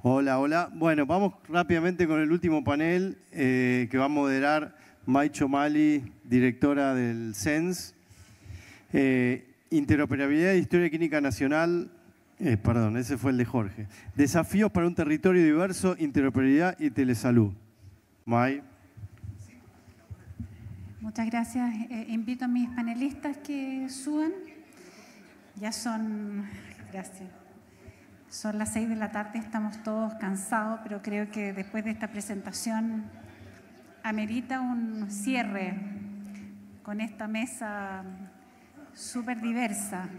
Hola, hola. Bueno, vamos rápidamente con el último panel que va a moderar Maicho Mali, directora del CENS. Interoperabilidad e Historia Clínica Nacional. Perdón, ese fue el de Jorge. Desafíos para un territorio diverso, interoperabilidad y telesalud. May. Muchas gracias. Invito a mis panelistas que suban. Ya son, gracias. Son las 6 de la tarde, estamos todos cansados, pero creo que después de esta presentación amerita un cierre con esta mesa súper diversa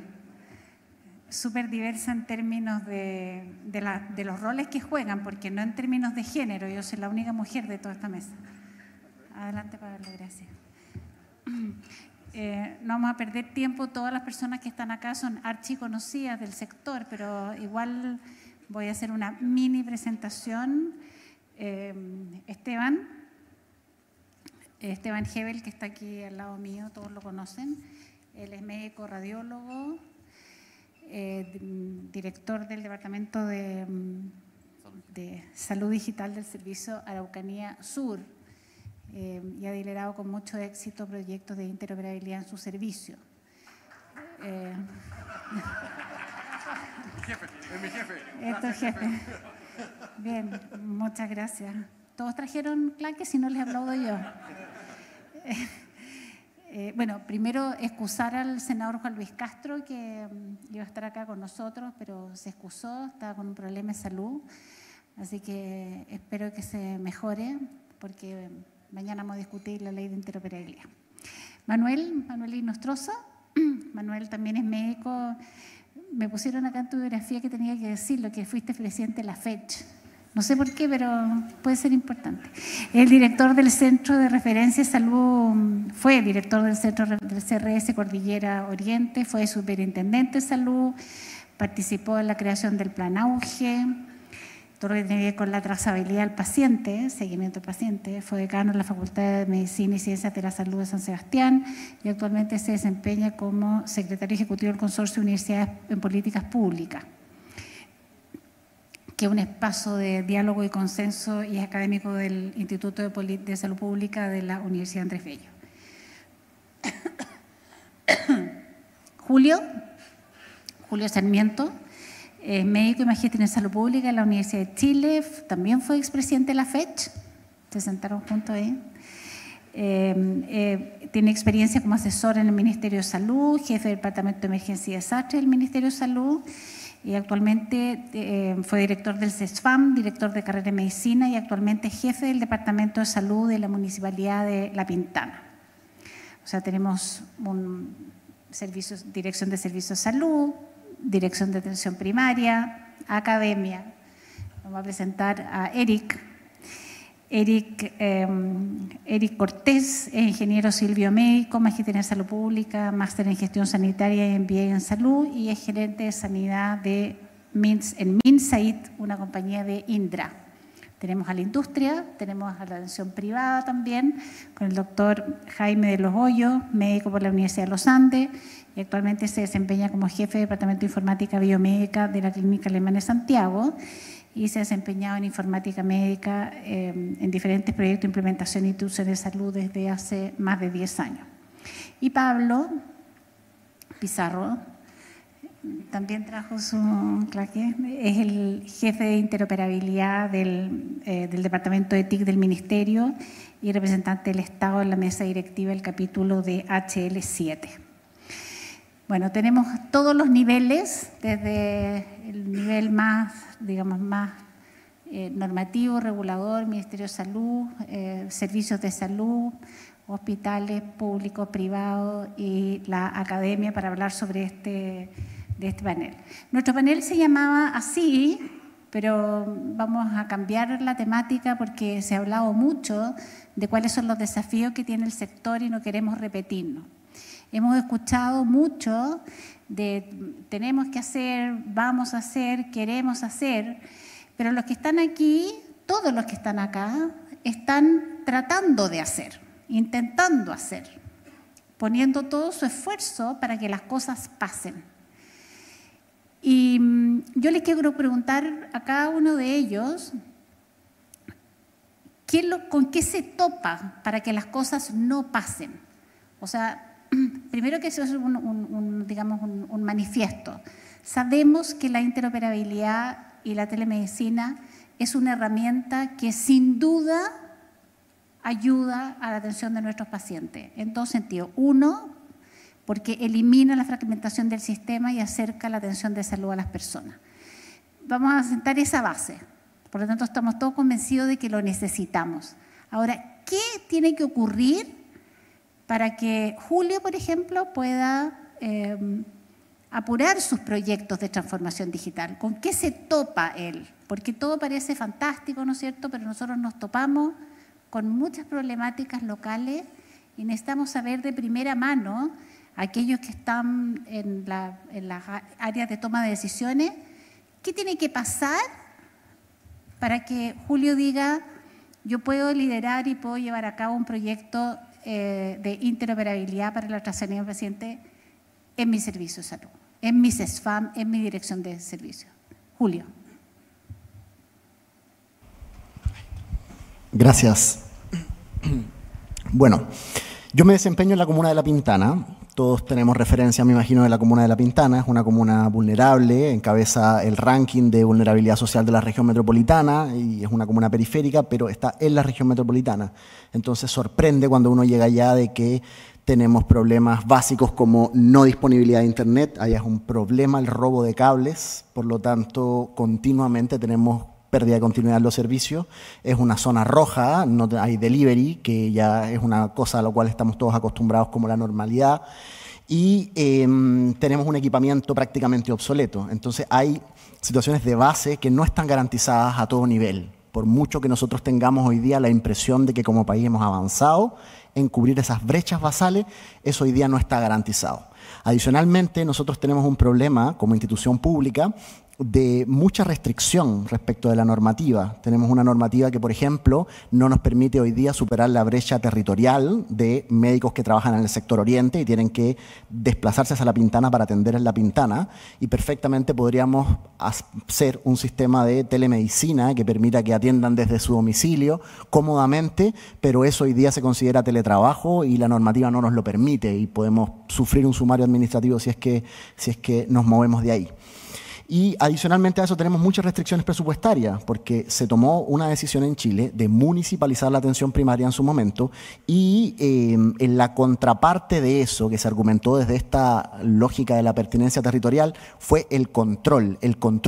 en términos de los roles que juegan, porque no en términos de género. Yo soy la única mujer de toda esta mesa. Adelante, Pablo, gracias. No vamos a perder tiempo, todas las personas que están acá son archiconocidas del sector, pero igual voy a hacer una mini presentación. Esteban Hebel, que está aquí al lado mío, todos lo conocen. Él es médico radiólogo, director del Departamento de Salud Digital del Servicio Araucanía Sur. Y ha liderado con mucho éxito proyectos de interoperabilidad en su servicio. Es mi jefe. Esto es jefe. Bien, muchas gracias. ¿Todos trajeron claques? Si no, les aplaudo yo. Bueno, primero excusar al senador Juan Luis Castro, que iba a estar acá con nosotros, pero se excusó, estaba con un problema de salud. Así que espero que se mejore, porque mañana vamos a discutir la ley de interoperabilidad. Manuel Inostroza. Manuel también es médico. Me pusieron acá en tu biografía que tenía que decirlo, que fuiste presidente de la FECH. No sé por qué, pero puede ser importante. El director del Centro de Referencia de Salud, fue director del Centro del CRS Cordillera Oriente, fue superintendente de salud, participó en la creación del Plan Auge, todo lo que tiene que ver con la trazabilidad del paciente, seguimiento del paciente. Fue decano en la Facultad de Medicina y Ciencias de la Salud de San Sebastián y actualmente se desempeña como secretario ejecutivo del Consorcio de Universidades en Políticas Públicas, que es un espacio de diálogo y consenso y es académico del Instituto de Salud Pública de la Universidad Andrés Bello. Julio Sarmiento. Médico y magíster en salud pública en la Universidad de Chile, también fue expresidente de la FECH, se sentaron juntos ahí. Tiene experiencia como asesor en el Ministerio de Salud, jefe del Departamento de Emergencia y Desastre del Ministerio de Salud, y actualmente fue director del CESFAM, director de carrera de medicina y actualmente jefe del Departamento de Salud de la Municipalidad de La Pintana. O sea, tenemos dirección de servicios de salud, dirección de atención primaria, academia. Vamos a presentar a Eric Cortés, es ingeniero civil biomédico, magíster en salud pública, máster en gestión sanitaria y MBA en salud y es gerente de sanidad en Minsait, una compañía de Indra. Tenemos a la industria, tenemos a la atención privada también, con el doctor Jaime de los Hoyos, médico por la Universidad de los Andes, y actualmente se desempeña como jefe de Departamento de Informática Biomédica de la Clínica Alemana de Santiago y se ha desempeñado en informática médica en diferentes proyectos de implementación de instituciones de salud desde hace más de 10 años. Y Pablo Pizarro también trajo su claque, es el jefe de interoperabilidad del Departamento de TIC del Ministerio y representante del Estado en la mesa directiva del capítulo de HL7. Bueno, tenemos todos los niveles, desde el nivel más, digamos, más normativo, regulador, Ministerio de Salud, servicios de salud, hospitales públicos, privados y la academia para hablar sobre de este panel. Nuestro panel se llamaba así, pero vamos a cambiar la temática porque se ha hablado mucho de cuáles son los desafíos que tiene el sector y no queremos repetirnos. Hemos escuchado mucho de tenemos que hacer, vamos a hacer, queremos hacer, pero los que están aquí, todos los que están acá, están tratando de hacer, intentando hacer, poniendo todo su esfuerzo para que las cosas pasen. Y yo les quiero preguntar a cada uno de ellos con qué se topa para que las cosas no pasen. O sea, primero que eso es digamos, un manifiesto. Sabemos que la interoperabilidad y la telemedicina es una herramienta que sin duda ayuda a la atención de nuestros pacientes, en dos sentidos. Uno, porque elimina la fragmentación del sistema y acerca la atención de salud a las personas. Vamos a sentar esa base. Por lo tanto, estamos todos convencidos de que lo necesitamos. Ahora, ¿qué tiene que ocurrir para que Julio, por ejemplo, pueda apurar sus proyectos de transformación digital? ¿Con qué se topa él? Porque todo parece fantástico, ¿no es cierto? Pero nosotros nos topamos con muchas problemáticas locales y necesitamos saber de primera mano, aquellos que están en las áreas de toma de decisiones, ¿qué tiene que pasar para que Julio diga, yo puedo liderar y puedo llevar a cabo un proyecto de interoperabilidad para la trazabilidad del paciente en mi servicio de salud, en mi CESFAM, en mi dirección de servicio? Julio. Gracias. Bueno, yo me desempeño en la comuna de La Pintana. Todos tenemos referencia, me imagino, de la comuna de La Pintana. Es una comuna vulnerable, encabeza el ranking de vulnerabilidad social de la región metropolitana y es una comuna periférica, pero está en la región metropolitana. Entonces sorprende cuando uno llega allá de que tenemos problemas básicos como no disponibilidad de internet. Allá es un problema el robo de cables, por lo tanto continuamente tenemos pérdida de continuidad en los servicios. Es una zona roja, no hay delivery, que ya es una cosa a la cual estamos todos acostumbrados como la normalidad, y tenemos un equipamiento prácticamente obsoleto. Entonces hay situaciones de base que no están garantizadas a todo nivel, por mucho que nosotros tengamos hoy día la impresión de que como país hemos avanzado en cubrir esas brechas basales, eso hoy día no está garantizado. Adicionalmente, nosotros tenemos un problema como institución pública de mucha restricción respecto de la normativa. Tenemos una normativa que, por ejemplo, no nos permite hoy día superar la brecha territorial de médicos que trabajan en el sector oriente y tienen que desplazarse hacia La Pintana para atender en La Pintana, y perfectamente podríamos hacer un sistema de telemedicina que permita que atiendan desde su domicilio cómodamente, pero eso hoy día se considera teletrabajo y la normativa no nos lo permite y podemos sufrir un sumario administrativo si es que nos movemos de ahí. Y adicionalmente a eso tenemos muchas restricciones presupuestarias, porque se tomó una decisión en Chile de municipalizar la atención primaria en su momento, y en la contraparte de eso, que se argumentó desde esta lógica de la pertinencia territorial, fue el control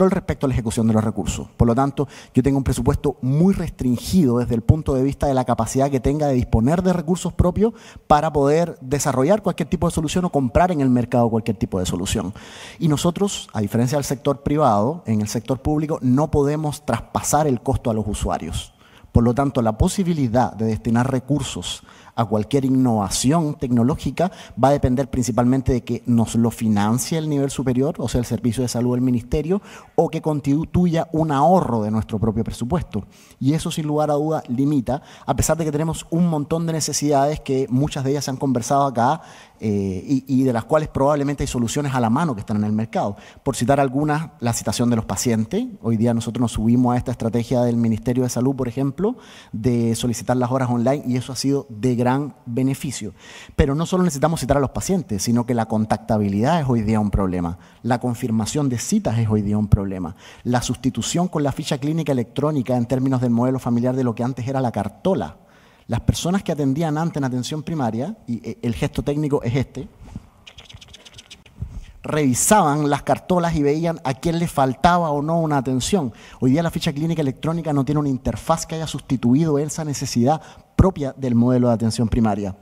respecto a la ejecución de los recursos. Por lo tanto, yo tengo un presupuesto muy restringido desde el punto de vista de la capacidad que tenga de disponer de recursos propios para poder desarrollar cualquier tipo de solución o comprar en el mercado cualquier tipo de solución. Y nosotros, a diferencia del sector privado, en el sector público no podemos traspasar el costo a los usuarios. Por lo tanto, la posibilidad de destinar recursos a cualquier innovación tecnológica va a depender principalmente de que nos lo financie el nivel superior, o sea, el Servicio de Salud del Ministerio, o que constituya un ahorro de nuestro propio presupuesto. Y eso, sin lugar a duda, limita, a pesar de que tenemos un montón de necesidades que muchas de ellas se han conversado acá y de las cuales probablemente hay soluciones a la mano que están en el mercado. Por citar algunas, la citación de los pacientes. Hoy día nosotros nos subimos a esta estrategia del Ministerio de Salud, por ejemplo, de solicitar las horas online, y eso ha sido de gran beneficio. Pero no solo necesitamos citar a los pacientes, sino que la contactabilidad es hoy día un problema. La confirmación de citas es hoy día un problema. La sustitución con la ficha clínica electrónica en términos del modelo familiar de lo que antes era la cartola. Las personas que atendían antes en atención primaria, y el gesto técnico es este, revisaban las cartolas y veían a quién le faltaba o no una atención. Hoy día la ficha clínica electrónica no tiene una interfaz que haya sustituido esa necesidad propia del modelo de atención primaria.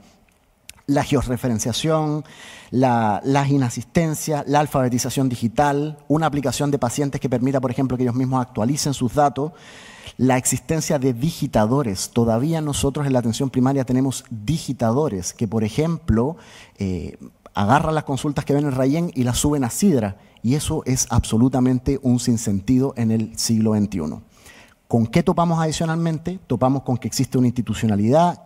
La georreferenciación, las inasistencias, la alfabetización digital, una aplicación de pacientes que permita, por ejemplo, que ellos mismos actualicen sus datos, la existencia de digitadores. Todavía nosotros en la atención primaria tenemos digitadores que, por ejemplo, agarran las consultas que ven en Rayén y las suben a Sidra, y eso es absolutamente un sinsentido en el siglo XXI. ¿Con qué topamos adicionalmente? Topamos con que existe una institucionalidad,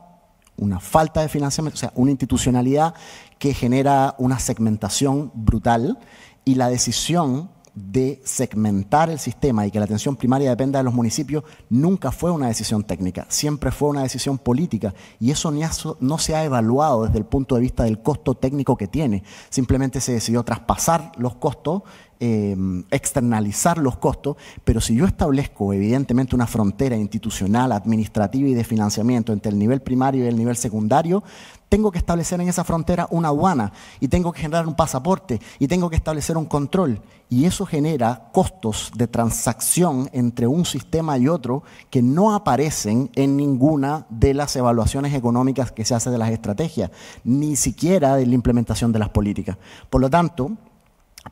una falta de financiamiento, o sea, una institucionalidad que genera una segmentación brutal, y la decisión de segmentar el sistema y que la atención primaria dependa de los municipios nunca fue una decisión técnica, siempre fue una decisión política, y eso no se ha evaluado desde el punto de vista del costo técnico que tiene. Simplemente se decidió traspasar los costos, externalizar los costos, pero si yo establezco evidentemente una frontera institucional, administrativa y de financiamiento entre el nivel primario y el nivel secundario, tengo que establecer en esa frontera una aduana y tengo que generar un pasaporte y tengo que establecer un control, y eso genera costos de transacción entre un sistema y otro que no aparecen en ninguna de las evaluaciones económicas que se hace de las estrategias, ni siquiera de la implementación de las políticas. Por lo tanto,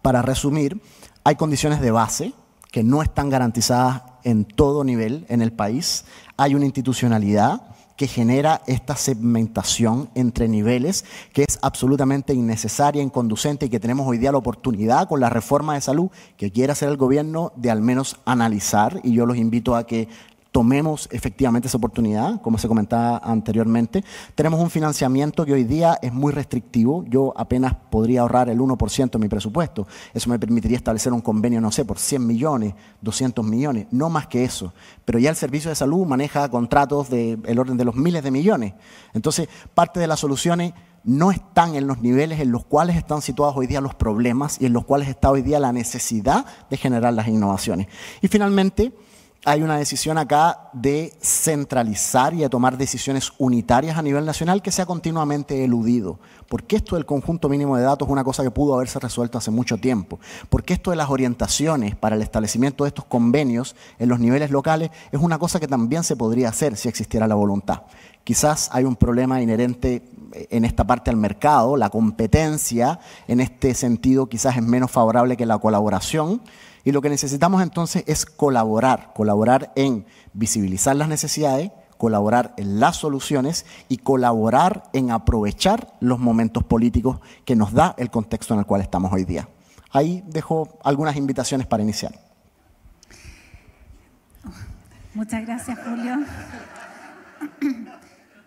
para resumir, hay condiciones de base que no están garantizadas en todo nivel en el país. Hay una institucionalidad que genera esta segmentación entre niveles que es absolutamente innecesaria, inconducente, y que tenemos hoy día la oportunidad con la reforma de salud que quiere hacer el gobierno de al menos analizar, y yo los invito a que tomemos efectivamente esa oportunidad, como se comentaba anteriormente. Tenemos un financiamiento que hoy día es muy restrictivo. Yo apenas podría ahorrar el 1% de mi presupuesto. Eso me permitiría establecer un convenio, no sé, por 100 millones, 200 millones, no más que eso. Pero ya el Servicio de Salud maneja contratos del orden de los miles de millones. Entonces, parte de las soluciones no están en los niveles en los cuales están situados hoy día los problemas y en los cuales está hoy día la necesidad de generar las innovaciones. Y finalmente, hay una decisión acá de centralizar y de tomar decisiones unitarias a nivel nacional que se ha continuamente eludido. Porque esto del conjunto mínimo de datos es una cosa que pudo haberse resuelto hace mucho tiempo. Porque esto de las orientaciones para el establecimiento de estos convenios en los niveles locales es una cosa que también se podría hacer si existiera la voluntad. Quizás hay un problema inherente en esta parte al mercado, la competencia en este sentido quizás es menos favorable que la colaboración. Y lo que necesitamos entonces es colaborar en visibilizar las necesidades, colaborar en las soluciones y colaborar en aprovechar los momentos políticos que nos da el contexto en el cual estamos hoy día. Ahí dejo algunas invitaciones para iniciar. Muchas gracias, Julio.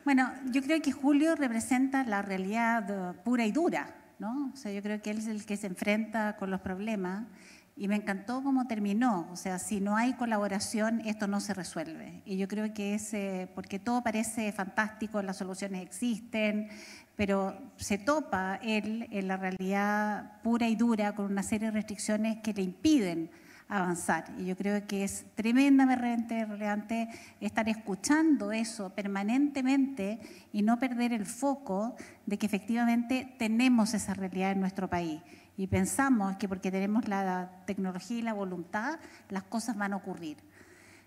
Bueno, yo creo que Julio representa la realidad pura y dura, ¿no? O sea, yo creo que él es el que se enfrenta con los problemas. Y me encantó cómo terminó. O sea, si no hay colaboración, esto no se resuelve. Y yo creo que es porque todo parece fantástico, las soluciones existen, pero se topa él en la realidad pura y dura con una serie de restricciones que le impiden avanzar. Y yo creo que es tremendamente relevante estar escuchando eso permanentemente y no perder el foco de que efectivamente tenemos esa realidad en nuestro país. Y pensamos que porque tenemos la tecnología y la voluntad, las cosas van a ocurrir.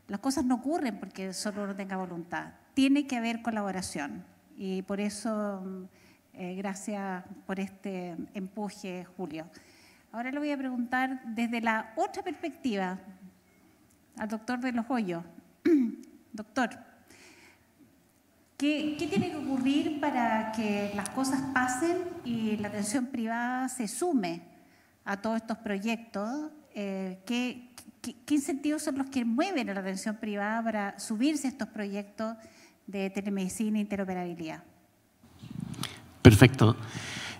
Las cosas no ocurren porque solo uno tenga voluntad. Tiene que haber colaboración. Y por eso, gracias por este empuje, Julio. Ahora le voy a preguntar desde la otra perspectiva al doctor de los Hoyos. Doctor, ¿qué tiene que ocurrir para que las cosas pasen y la atención privada se sume a todos estos proyectos? ¿Qué incentivos son los que mueven a la atención privada para subirse a estos proyectos de telemedicina e interoperabilidad? Perfecto.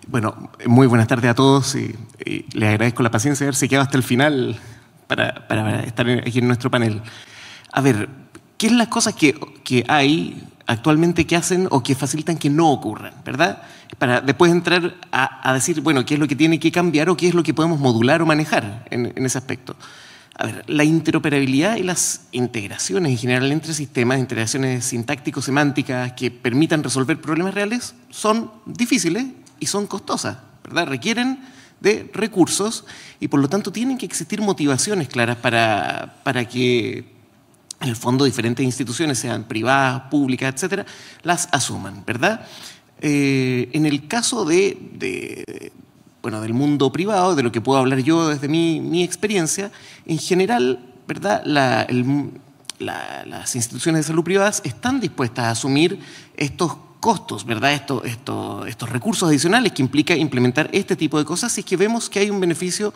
Bueno, muy buenas tardes a todos y les agradezco la paciencia de haberse quedado hasta el final para estar aquí en nuestro panel. A ver, ¿qué son las cosas que hay actualmente que hacen o que facilitan que no ocurran, ¿verdad? Para después entrar a decir, bueno, qué es lo que tiene que cambiar o qué es lo que podemos modular o manejar en ese aspecto. A ver, la interoperabilidad y las integraciones en general entre sistemas, integraciones sintáctico-semánticas que permitan resolver problemas reales, son difíciles y son costosas, ¿verdad? Requieren de recursos y por lo tanto tienen que existir motivaciones claras para que en el fondo diferentes instituciones, sean privadas, públicas, etcétera, las asuman, ¿verdad? En el caso del mundo privado, de lo que puedo hablar yo desde mi experiencia, en general, ¿verdad? Las instituciones de salud privadas están dispuestas a asumir estos costos, ¿verdad? Estos recursos adicionales que implica implementar este tipo de cosas si es que vemos que hay un beneficio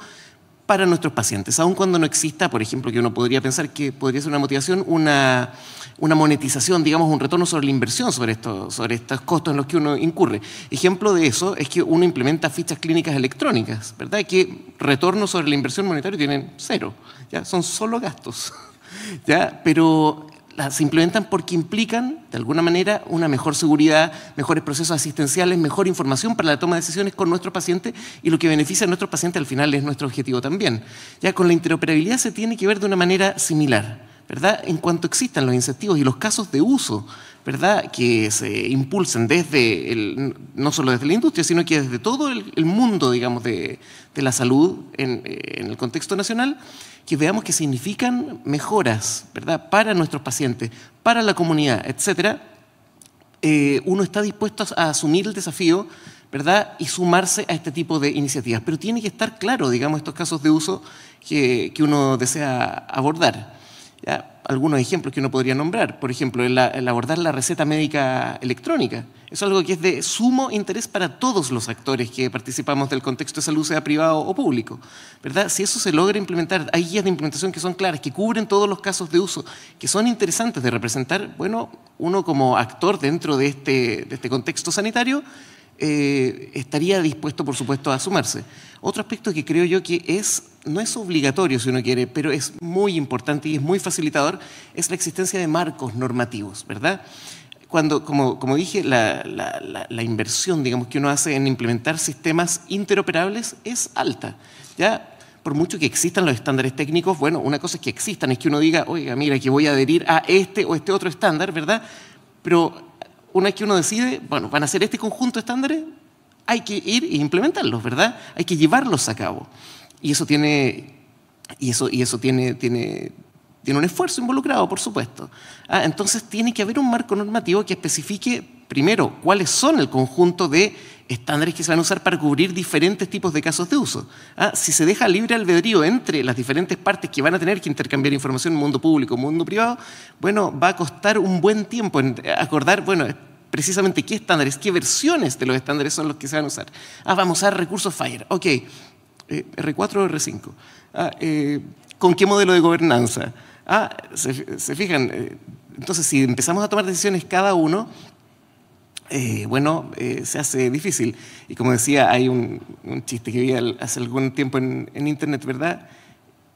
para nuestros pacientes, aun cuando no exista, por ejemplo, que uno podría pensar que podría ser una motivación, una monetización, digamos, un retorno sobre la inversión sobre estos costos en los que uno incurre. Ejemplo de eso es que uno implementa fichas clínicas electrónicas, ¿verdad? Que retorno sobre la inversión monetaria tienen 0, ¿ya? Son solo gastos, ¿ya? Pero se implementan porque implican, de alguna manera, una mejor seguridad, mejores procesos asistenciales, mejor información para la toma de decisiones con nuestros pacientes, y lo que beneficia a nuestros pacientes al final es nuestro objetivo también. Ya con la interoperabilidad se tiene que ver de una manera similar, ¿verdad? En cuanto existan los incentivos y los casos de uso, ¿verdad? Que se impulsen desde no solo desde la industria, sino que desde todo el mundo, digamos, de la salud en el contexto nacional, que veamos que significan mejoras, ¿verdad? Para nuestros pacientes, para la comunidad, etcétera. Uno está dispuesto a asumir el desafío, ¿verdad? Y sumarse a este tipo de iniciativas. Pero tiene que estar claro, digamos, estos casos de uso que uno desea abordar. ¿Ya? Algunos ejemplos que uno podría nombrar. Por ejemplo, el abordar la receta médica electrónica. Es algo que es de sumo interés para todos los actores que participamos del contexto de salud, sea privado o público, ¿verdad? Si eso se logra implementar, hay guías de implementación que son claras, que cubren todos los casos de uso, que son interesantes de representar. Bueno, uno como actor dentro de este contexto sanitario estaría dispuesto, por supuesto, a sumarse. Otro aspecto que creo yo que no es obligatorio, si uno quiere, pero es muy importante y es muy facilitador, es la existencia de marcos normativos, ¿verdad? Cuando, como dije, la inversión, digamos, que uno hace en implementar sistemas interoperables es alta, ¿ya? Por mucho que existan los estándares técnicos, bueno, una cosa es que existan, es que uno diga, oiga, mira, que voy a adherir a este o este otro estándar, ¿verdad? Pero una vez que uno decide, bueno, van a ser este conjunto de estándares, hay que ir e implementarlos, ¿verdad? Hay que llevarlos a cabo. Y eso tiene un esfuerzo involucrado, por supuesto. Entonces tiene que haber un marco normativo que especifique, primero, cuáles son el conjunto de estándares que se van a usar para cubrir diferentes tipos de casos de uso. Si se deja libre albedrío entre las diferentes partes que van a tener que intercambiar información en mundo público, mundo privado, bueno, va a costar un buen tiempo en acordar, bueno, precisamente qué estándares, qué versiones de los estándares son los que se van a usar. Vamos a usar recursos FHIR, ok, R4 o R5. ¿Con qué modelo de gobernanza? Se fijan, entonces si empezamos a tomar decisiones cada uno, se hace difícil. Y como decía, hay un chiste que vi hace algún tiempo en internet, ¿verdad?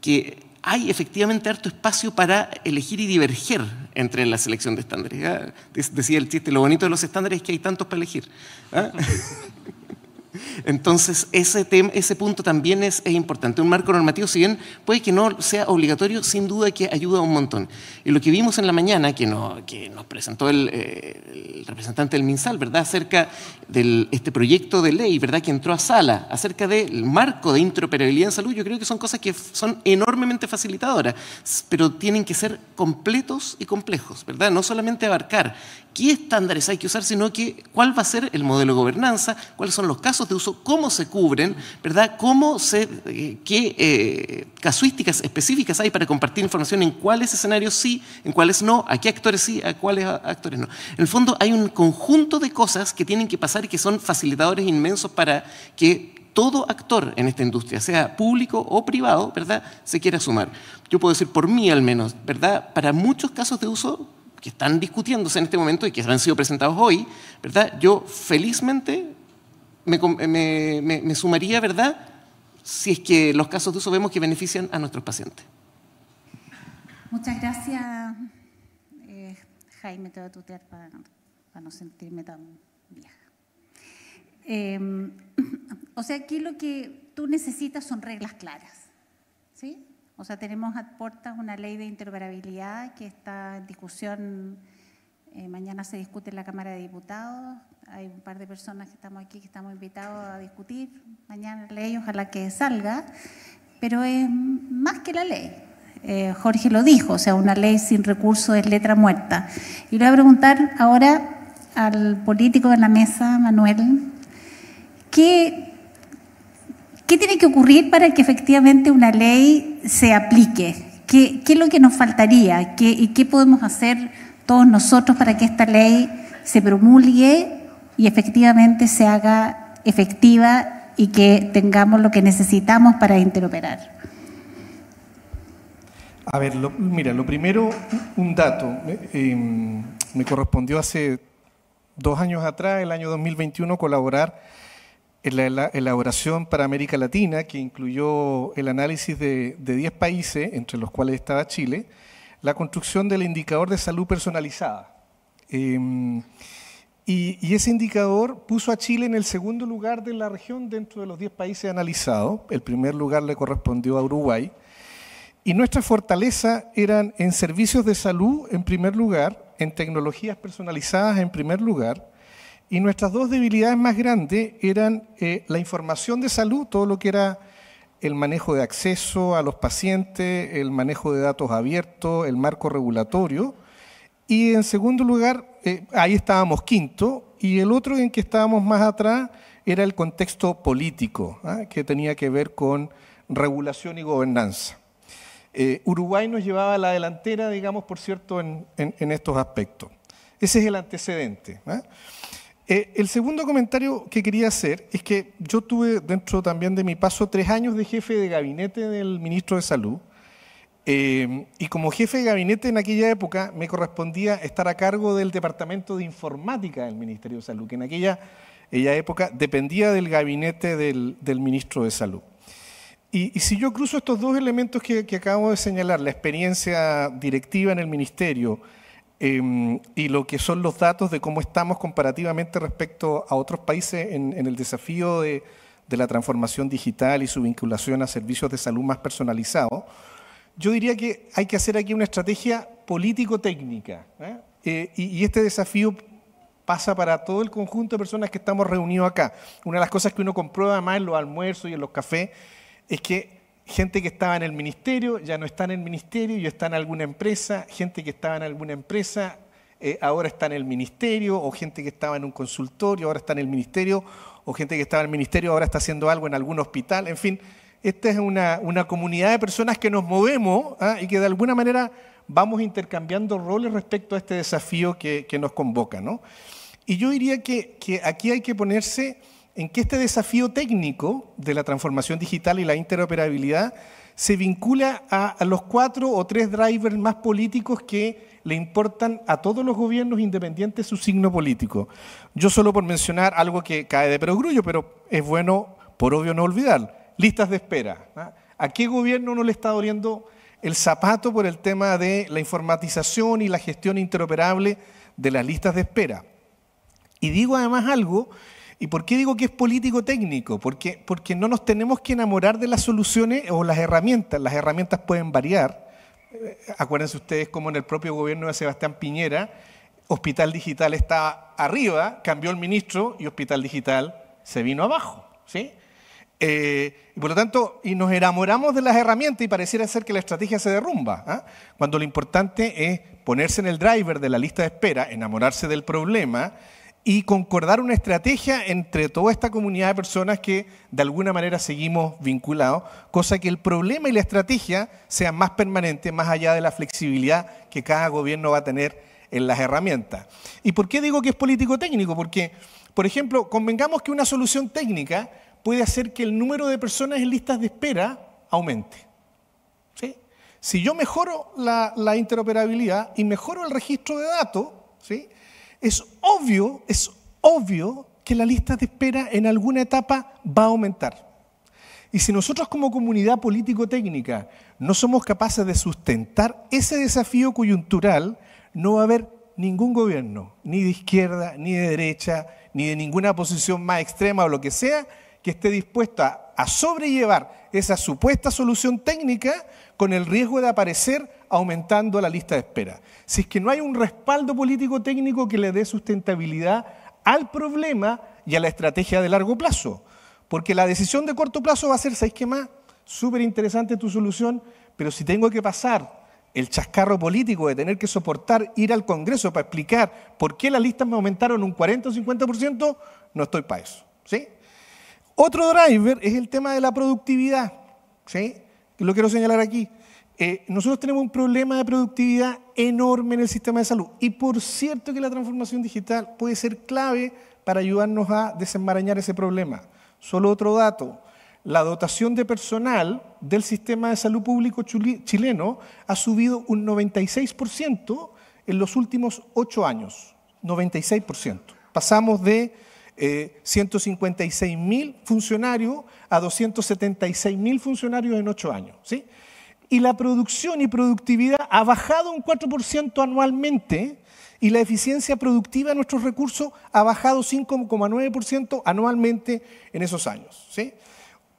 Que hay efectivamente harto espacio para elegir y diverger entre la selección de estándares. Decía el chiste, lo bonito de los estándares es que hay tantos para elegir. Entonces, ese punto también es importante. Un marco normativo, si bien puede que no sea obligatorio, sin duda que ayuda un montón. Y lo que vimos en la mañana, que nos presentó el representante del MinSal, ¿verdad?, acerca de este proyecto de ley, ¿verdad?, que entró a sala, acerca del marco de interoperabilidad en salud, yo creo que son cosas que son enormemente facilitadoras, pero tienen que ser completos y complejos, ¿verdad? No solamente abarcar qué estándares hay que usar, sino que cuál va a ser el modelo de gobernanza, cuáles son los casos de uso, cómo se cubren, ¿verdad? Qué casuísticas específicas hay para compartir información en cuáles escenarios sí, en cuáles no, a qué actores sí, a cuáles actores no. En el fondo hay un conjunto de cosas que tienen que pasar y que son facilitadores inmensos para que todo actor en esta industria, sea público o privado, ¿verdad?, se quiera sumar. Yo puedo decir por mí al menos, ¿verdad?, para muchos casos de uso que están discutiéndose en este momento y que han sido presentados hoy, ¿verdad?, yo felizmente me sumaría, ¿verdad?, si es que los casos de uso vemos que benefician a nuestros pacientes. Muchas gracias, Jaime, te voy a tutear para no sentirme tan vieja. O sea, aquí lo que tú necesitas son reglas claras, ¿sí? O sea, tenemos a puertas una ley de interoperabilidad que está en discusión, mañana se discute en la Cámara de Diputados, hay un par de personas que estamos aquí que estamos invitados a discutir mañana la ley, ojalá que salga, pero es más que la ley. Jorge lo dijo, o sea, una ley sin recursos es letra muerta. Y le voy a preguntar ahora al político de la mesa, Manuel, ¿qué tiene que ocurrir para que efectivamente una ley se aplique? ¿Qué es lo que nos faltaría? ¿Y qué podemos hacer todos nosotros para que esta ley se promulgue y efectivamente se haga efectiva y que tengamos lo que necesitamos para interoperar? A ver, mira, lo primero, un dato. Me correspondió hace 2 años atrás, el año 2021, colaborar en la elaboración para América Latina, que incluyó el análisis de 10 países, entre los cuales estaba Chile, la construcción del indicador de salud personalizada. Y ese indicador puso a Chile en el segundo lugar de la región dentro de los 10 países analizados. El primer lugar le correspondió a Uruguay. Y nuestra fortaleza eran en servicios de salud en primer lugar, en tecnologías personalizadas en primer lugar, y nuestras 2 debilidades más grandes eran la información de salud, todo lo que era el manejo de acceso a los pacientes, el manejo de datos abiertos, el marco regulatorio, y en segundo lugar, ahí estábamos quinto, y el otro en que estábamos más atrás era el contexto político, que tenía que ver con regulación y gobernanza. Uruguay nos llevaba a la delantera, digamos, por cierto, en estos aspectos. Ese es el antecedente. El segundo comentario que quería hacer es que yo tuve dentro también de mi paso 3 años de jefe de gabinete del ministro de Salud, y como jefe de gabinete en aquella época me correspondía estar a cargo del departamento de informática del Ministerio de Salud, que en aquella época dependía del gabinete del ministro de Salud. Y si yo cruzo estos 2 elementos que acabo de señalar, la experiencia directiva en el ministerio y lo que son los datos de cómo estamos comparativamente respecto a otros países en el desafío de la transformación digital y su vinculación a servicios de salud más personalizados, yo diría que hay que hacer aquí una estrategia político-técnica. Y este desafío pasa para todo el conjunto de personas que estamos reunidos acá. Una de las cosas que uno comprueba más en los almuerzos y en los cafés es que gente que estaba en el ministerio ya no está en el ministerio y está en alguna empresa, gente que estaba en alguna empresa ahora está en el ministerio, o gente que estaba en un consultorio ahora está en el ministerio, o gente que estaba en el ministerio ahora está haciendo algo en algún hospital. En fin, esta es una comunidad de personas que nos movemos y que de alguna manera vamos intercambiando roles respecto a este desafío que nos convoca, ¿no? Y yo diría que aquí hay que ponerse en que este desafío técnico de la transformación digital y la interoperabilidad se vincula a los 4 o 3 drivers más políticos que le importan a todos los gobiernos independientes de su signo político. Yo solo por mencionar algo que cae de perogrullo, pero es bueno por obvio no olvidar, listas de espera. ¿A qué gobierno no le está doliendo el zapato por el tema de la informatización y la gestión interoperable de las listas de espera? Y digo además algo. ¿Y por qué digo que es político-técnico? Porque no nos tenemos que enamorar de las soluciones o las herramientas. Las herramientas pueden variar. Acuérdense ustedes cómo en el propio gobierno de Sebastián Piñera, Hospital Digital estaba arriba, cambió el ministro y Hospital Digital se vino abajo, ¿sí? Y por lo tanto, y nos enamoramos de las herramientas y pareciera ser que la estrategia se derrumba, cuando lo importante es ponerse en el driver de la lista de espera, enamorarse del problema y concordar una estrategia entre toda esta comunidad de personas que de alguna manera seguimos vinculados, cosa que el problema y la estrategia sean más permanentes, más allá de la flexibilidad que cada gobierno va a tener en las herramientas. ¿Y por qué digo que es político-técnico? Porque, por ejemplo, convengamos que una solución técnica puede hacer que el número de personas en listas de espera aumente, ¿sí? Si yo mejoro la interoperabilidad y mejoro el registro de datos, ¿sí?, es obvio que la lista de espera en alguna etapa va a aumentar. Y si nosotros como comunidad político-técnica no somos capaces de sustentar ese desafío coyuntural, no va a haber ningún gobierno, ni de izquierda, ni de derecha, ni de ninguna posición más extrema o lo que sea, que esté dispuesta a sobrellevar esa supuesta solución técnica con el riesgo de aparecer aumentando la lista de espera. Si es que no hay un respaldo político-técnico que le dé sustentabilidad al problema y a la estrategia de largo plazo. Porque la decisión de corto plazo va a ser, ¿sabes qué más? Súper interesante tu solución, pero si tengo que pasar el chascarro político de tener que soportar ir al Congreso para explicar por qué las listas me aumentaron un 40 o 50%, no estoy para eso, ¿sí? Otro driver es el tema de la productividad, ¿sí? Lo quiero señalar aquí. Nosotros tenemos un problema de productividad enorme en el sistema de salud. Y por cierto que la transformación digital puede ser clave para ayudarnos a desenmarañar ese problema. Solo otro dato. la dotación de personal del sistema de salud público chileno ha subido un 96% en los últimos 8 años. 96%. Pasamos de 156.000 funcionarios a 276.000 funcionarios en 8 años. ¿Sí? Y la producción y productividad ha bajado un 4% anualmente y la eficiencia productiva de nuestros recursos ha bajado 5,9% anualmente en esos años. ¿Sí?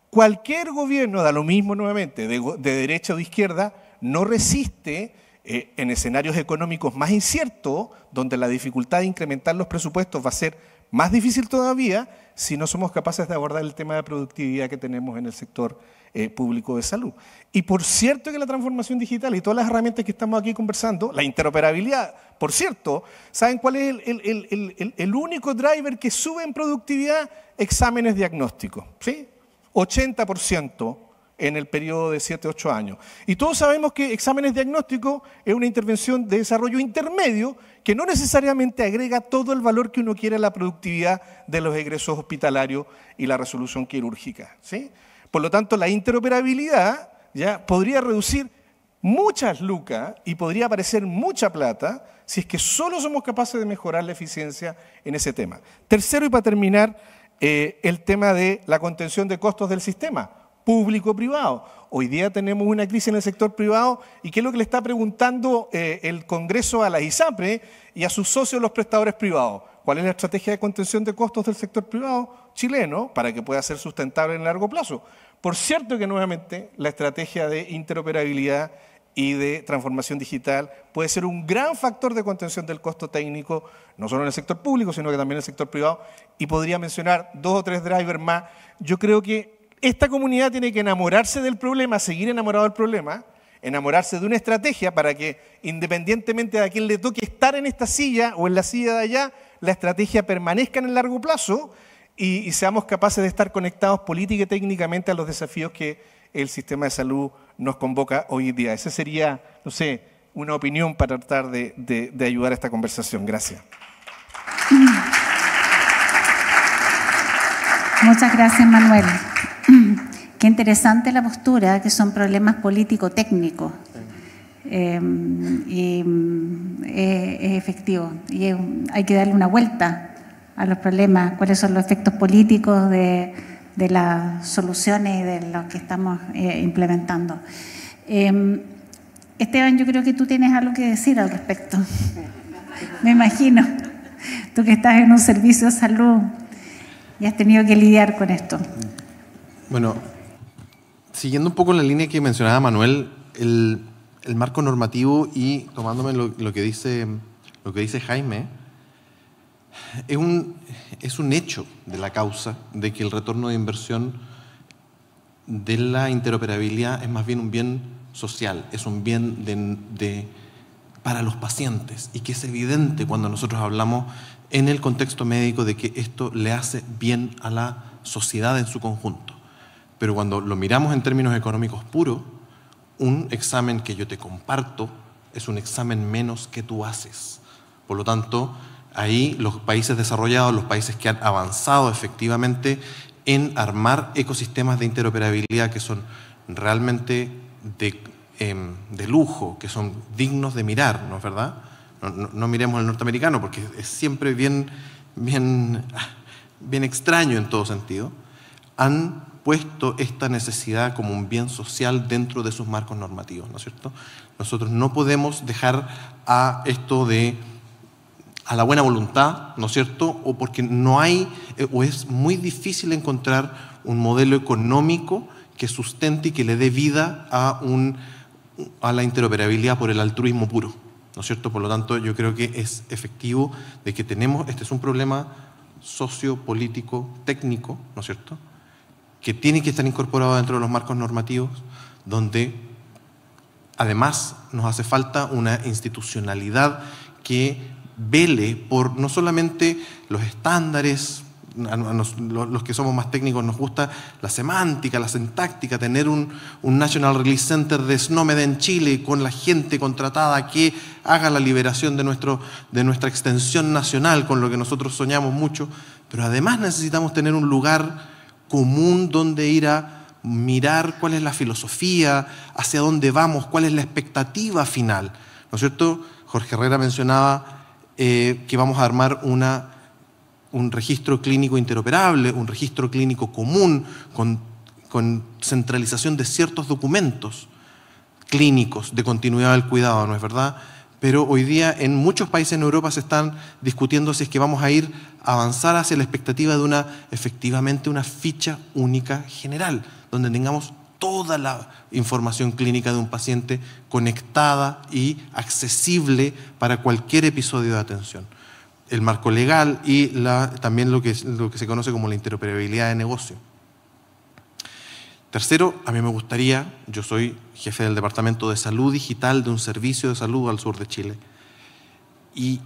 Cualquier gobierno, da lo mismo nuevamente, de derecha o de izquierda, no resiste en escenarios económicos más inciertos, donde la dificultad de incrementar los presupuestos va a ser más difícil todavía si no somos capaces de abordar el tema de productividad que tenemos en el sector público de salud. Y por cierto que la transformación digital y todas las herramientas que estamos aquí conversando, la interoperabilidad, por cierto, ¿saben cuál es el único driver que sube en productividad? Exámenes diagnósticos, ¿sí? 80% en el periodo de 7-8 años. Y todos sabemos que exámenes diagnósticos es una intervención de desarrollo intermedio que no necesariamente agrega todo el valor que uno quiere a la productividad de los egresos hospitalarios y la resolución quirúrgica, ¿sí? Por lo tanto, la interoperabilidad ya podría reducir muchas lucas y podría aparecer mucha plata si es que solo somos capaces de mejorar la eficiencia en ese tema. Tercero, y para terminar, el tema de la contención de costos del sistema público-privado. Hoy día tenemos una crisis en el sector privado y ¿qué es lo que le está preguntando el Congreso a la ISAPRE y a sus socios los prestadores privados? ¿Cuál es la estrategia de contención de costos del sector privado chileno para que pueda ser sustentable en el largo plazo? Por cierto que nuevamente la estrategia de interoperabilidad y de transformación digital puede ser un gran factor de contención del costo técnico, no solo en el sector público, sino que también en el sector privado. Y podría mencionar 2 o 3 drivers más. Yo creo que esta comunidad tiene que enamorarse del problema, seguir enamorado del problema, enamorarse de una estrategia para que, independientemente de a quién le toque estar en esta silla o en la silla de allá, la estrategia permanezca en el largo plazo y seamos capaces de estar conectados política y técnicamente a los desafíos que el sistema de salud nos convoca hoy día. Esa sería, no sé, una opinión para tratar de ayudar a esta conversación. Gracias. Muchas gracias, Manuel. Qué interesante la postura, que son problemas político-técnicos. Es efectivo. Y hay que darle una vuelta a los problemas, cuáles son los efectos políticos de las soluciones y de lo que estamos implementando. Esteban, yo creo que tú tienes algo que decir al respecto. Me imagino. Tú que estás en un servicio de salud y has tenido que lidiar con esto. Bueno, siguiendo un poco la línea que mencionaba Manuel, el marco normativo y tomándome lo que dice Jaime, es un hecho de la causa de que el retorno de inversión de la interoperabilidad es más bien un bien social, es un bien para los pacientes y que es evidente cuando nosotros hablamos en el contexto médico de que esto le hace bien a la sociedad en su conjunto. Pero cuando lo miramos en términos económicos puros, un examen que yo te comparto es un examen menos que tú haces. Por lo tanto, ahí los países desarrollados, los países que han avanzado efectivamente en armar ecosistemas de interoperabilidad que son realmente de lujo, que son dignos de mirar, ¿no es verdad? No miremos el norteamericano porque es siempre bien extraño en todo sentido. Han puesto esta necesidad como un bien social dentro de sus marcos normativos, ¿no es cierto? Nosotros no podemos dejar a esto a la buena voluntad, ¿no es cierto? O porque no hay, o es muy difícil encontrar un modelo económico que sustente y que le dé vida a la interoperabilidad por el altruismo puro, ¿no es cierto? Por lo tanto, yo creo que es efectivo de que este es un problema sociopolítico, técnico, ¿no es cierto?, que tiene que estar incorporado dentro de los marcos normativos, donde además nos hace falta una institucionalidad que vele por no solamente los estándares, los que somos más técnicos nos gusta la semántica, la sintáctica, tener un National Release Center de SNOMED en Chile con la gente contratada que haga la liberación de nuestra extensión nacional, con lo que nosotros soñamos mucho, pero además necesitamos tener un lugar común donde ir a mirar cuál es la filosofía, hacia dónde vamos, cuál es la expectativa final, ¿no es cierto? Jorge Herrera mencionaba que vamos a armar un registro clínico interoperable, un registro clínico común, con centralización de ciertos documentos clínicos de continuidad del cuidado, ¿no es verdad? Pero hoy día en muchos países en Europa se están discutiendo si es que vamos a avanzar hacia la expectativa de efectivamente una ficha única general, donde tengamos toda la información clínica de un paciente conectada y accesible para cualquier episodio de atención. El marco legal y también lo que se conoce como la interoperabilidad de negocio. Tercero, a mí me gustaría, yo soy jefe del Departamento de Salud Digital de un servicio de salud al sur de Chile, y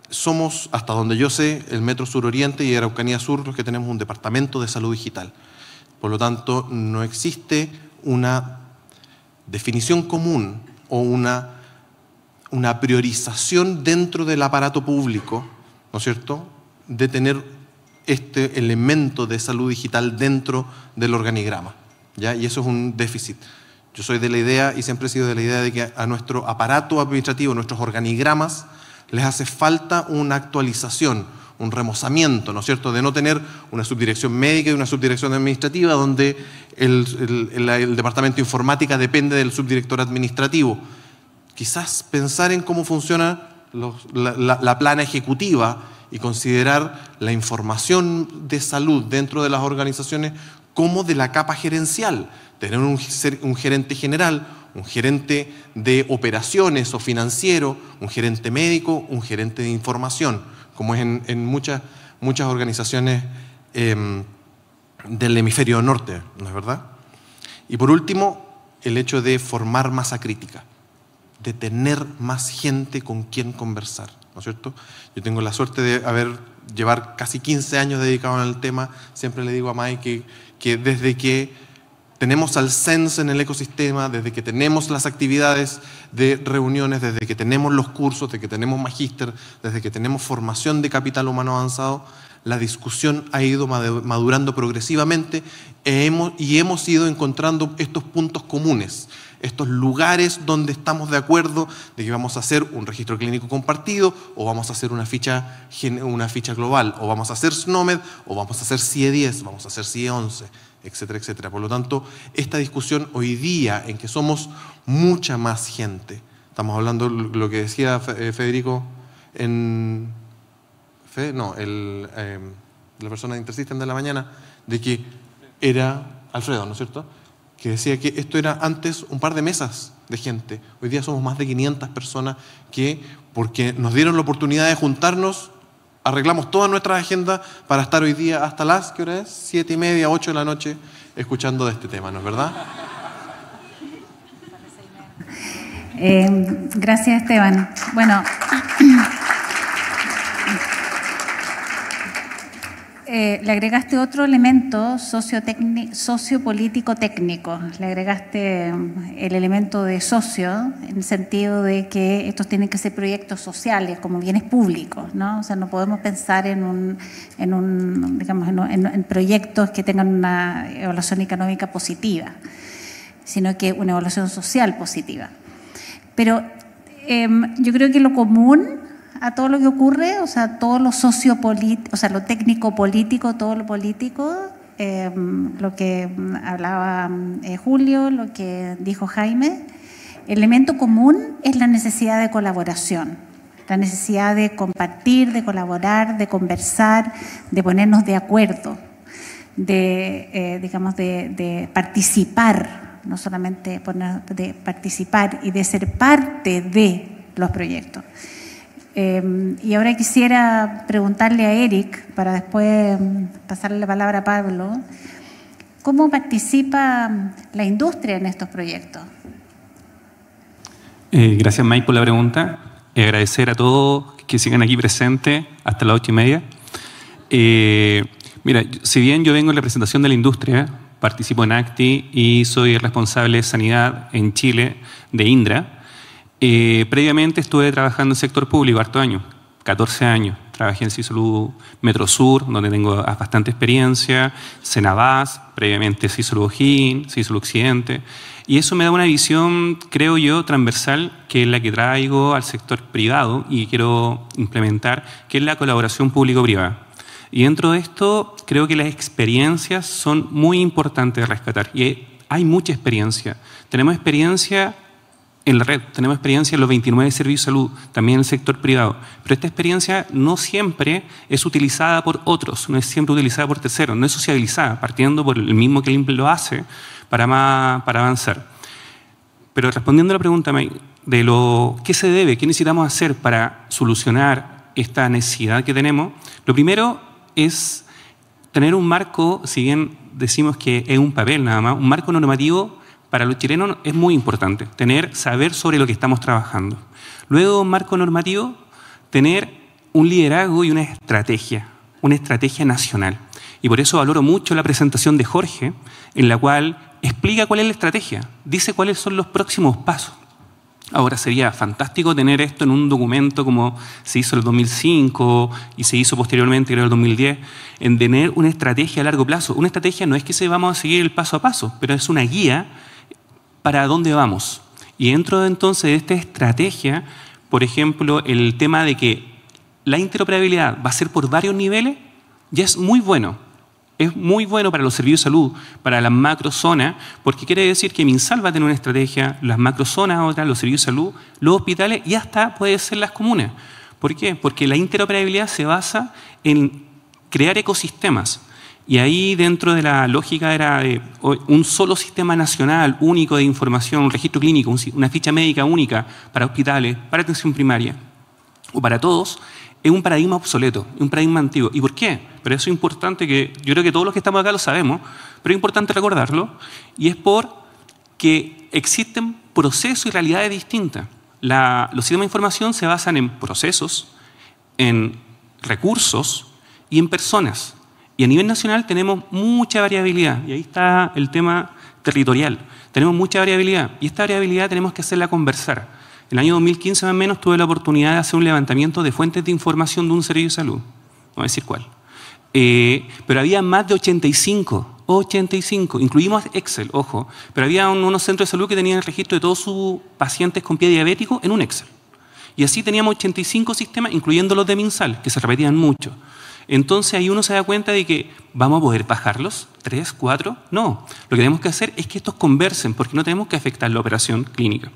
somos, hasta donde yo sé, el Metro Sur Oriente y Araucanía Sur los que tenemos un departamento de salud digital. Por lo tanto, no existe una definición común o una priorización dentro del aparato público, ¿no es cierto?, de tener este elemento de salud digital dentro del organigrama, ¿ya? Y eso es un déficit. Yo soy de la idea, y siempre he sido de la idea, de que a nuestro aparato administrativo, a nuestros organigramas, les hace falta una actualización, un remozamiento, ¿no es cierto?, de no tener una subdirección médica y una subdirección administrativa donde el departamento de informática depende del subdirector administrativo. Quizás pensar en cómo funciona la plana ejecutiva y considerar la información de salud dentro de las organizaciones como de la capa gerencial. Tener un gerente general, un gerente de operaciones o financiero, un gerente médico, un gerente de información, como es en muchas organizaciones del hemisferio norte, ¿no es verdad? Y por último, el hecho de formar masa crítica, de tener más gente con quien conversar, ¿no es cierto? Yo tengo la suerte de llevar casi 15 años dedicado al tema. Siempre le digo a Mai que desde que tenemos al CENS en el ecosistema, desde que tenemos las actividades de reuniones, desde que tenemos los cursos, desde que tenemos magíster, desde que tenemos formación de capital humano avanzado, la discusión ha ido madurando progresivamente y hemos ido encontrando estos puntos comunes, estos lugares donde estamos de acuerdo de que vamos a hacer un registro clínico compartido, o vamos a hacer una ficha global, o vamos a hacer SNOMED, o vamos a hacer CIE 10, vamos a hacer CIE 11, etcétera, etcétera. Por lo tanto, esta discusión hoy día, en que somos mucha más gente, estamos hablando lo que decía Federico la persona de Intersystem de la mañana, de que era Alfredo, ¿no es cierto?, que decía que esto era antes un par de mesas de gente. Hoy día somos más de 500 personas que, porque nos dieron la oportunidad de juntarnos, arreglamos toda nuestra agenda para estar hoy día hasta las, ¿qué hora es? 7:30, 8 de la noche, escuchando de este tema, ¿no es verdad? Gracias, Esteban. Bueno, le agregaste otro elemento sociopolítico técnico. Le agregaste el elemento de socio, en el sentido de que estos tienen que ser proyectos sociales, como bienes públicos, ¿no? O sea, no podemos pensar en proyectos que tengan una evaluación económica positiva, sino que una evaluación social positiva. Pero yo creo que lo común a todo lo que ocurre, o sea, todo lo sociopolítico, o sea, lo técnico-político, todo lo político, lo que hablaba Julio, lo que dijo Jaime, el elemento común es la necesidad de colaboración, la necesidad de compartir, de colaborar, de conversar, de ponernos de acuerdo, de participar, no solamente de participar y de ser parte de los proyectos. Y ahora quisiera preguntarle a Eric, para después pasarle la palabra a Pablo, ¿cómo participa la industria en estos proyectos? Gracias, Mike, por la pregunta. Agradecer a todos que sigan aquí presentes hasta las 8:30. Mira, si bien yo vengo en representación de la industria, participo en ACTI y soy el responsable de sanidad en Chile de INDRA. Previamente estuve trabajando en sector público harto años, 14 años, trabajé en CISALUD Metrosur, donde tengo bastante experiencia, Senabas, previamente CISALUD O'Higgins, CISALUD Occidente, y eso me da una visión, creo yo, transversal, que es la que traigo al sector privado y quiero implementar, que es la colaboración público-privada. Y dentro de esto, creo que las experiencias son muy importantes de rescatar, y hay mucha experiencia. Tenemos experiencia en la red, tenemos experiencia en los 29 servicios de salud, también en el sector privado, pero esta experiencia no siempre es utilizada por otros, no es siempre utilizada por terceros, no es sociabilizada, partiendo por el mismo que lo hace para avanzar. Pero respondiendo a la pregunta de qué se debe, qué necesitamos hacer para solucionar esta necesidad que tenemos, lo primero es tener un marco, si bien decimos que es un papel nada más, un marco normativo. Para los chilenos es muy importante saber sobre lo que estamos trabajando. Luego, un marco normativo, tener un liderazgo y una estrategia nacional. Y por eso valoro mucho la presentación de Jorge, en la cual explica cuál es la estrategia, dice cuáles son los próximos pasos. Ahora sería fantástico tener esto en un documento como se hizo en el 2005 y se hizo posteriormente, creo, en el 2010, en tener una estrategia a largo plazo. Una estrategia no es que vamos a seguir el paso a paso, pero es una guía para dónde vamos. Y dentro de entonces de esta estrategia, por ejemplo, el tema de que la interoperabilidad va a ser por varios niveles, ya es muy bueno. Es muy bueno para los servicios de salud, para las macrozonas, porque quiere decir que MinSal va a tener una estrategia, las macrozonas otras, los servicios de salud, los hospitales y hasta puede ser las comunas. ¿Por qué? Porque la interoperabilidad se basa en crear ecosistemas. Y ahí dentro de la lógica era de un solo sistema nacional único de información, un registro clínico, una ficha médica única para hospitales, para atención primaria o para todos, es un paradigma obsoleto, un paradigma antiguo. ¿Y por qué? Pero eso es importante, que yo creo que todos los que estamos acá lo sabemos, pero es importante recordarlo, y es porque existen procesos y realidades distintas. Los sistemas de información se basan en procesos, en recursos y en personas. Y a nivel nacional tenemos mucha variabilidad, y ahí está el tema territorial. Tenemos mucha variabilidad, y esta variabilidad tenemos que hacerla conversar. En el año 2015 más o menos tuve la oportunidad de hacer un levantamiento de fuentes de información de un servicio de salud, no voy a decir cuál. Pero había más de 85, incluimos Excel, ojo, pero había unos centros de salud que tenían el registro de todos sus pacientes con pie diabético en un Excel. Y así teníamos 85 sistemas, incluyendo los de MinSal, que se repetían mucho. Entonces ahí uno se da cuenta de que ¿vamos a poder bajarlos? ¿3, 4? No. Lo que tenemos que hacer es que estos conversen, porque no tenemos que afectar la operación clínica.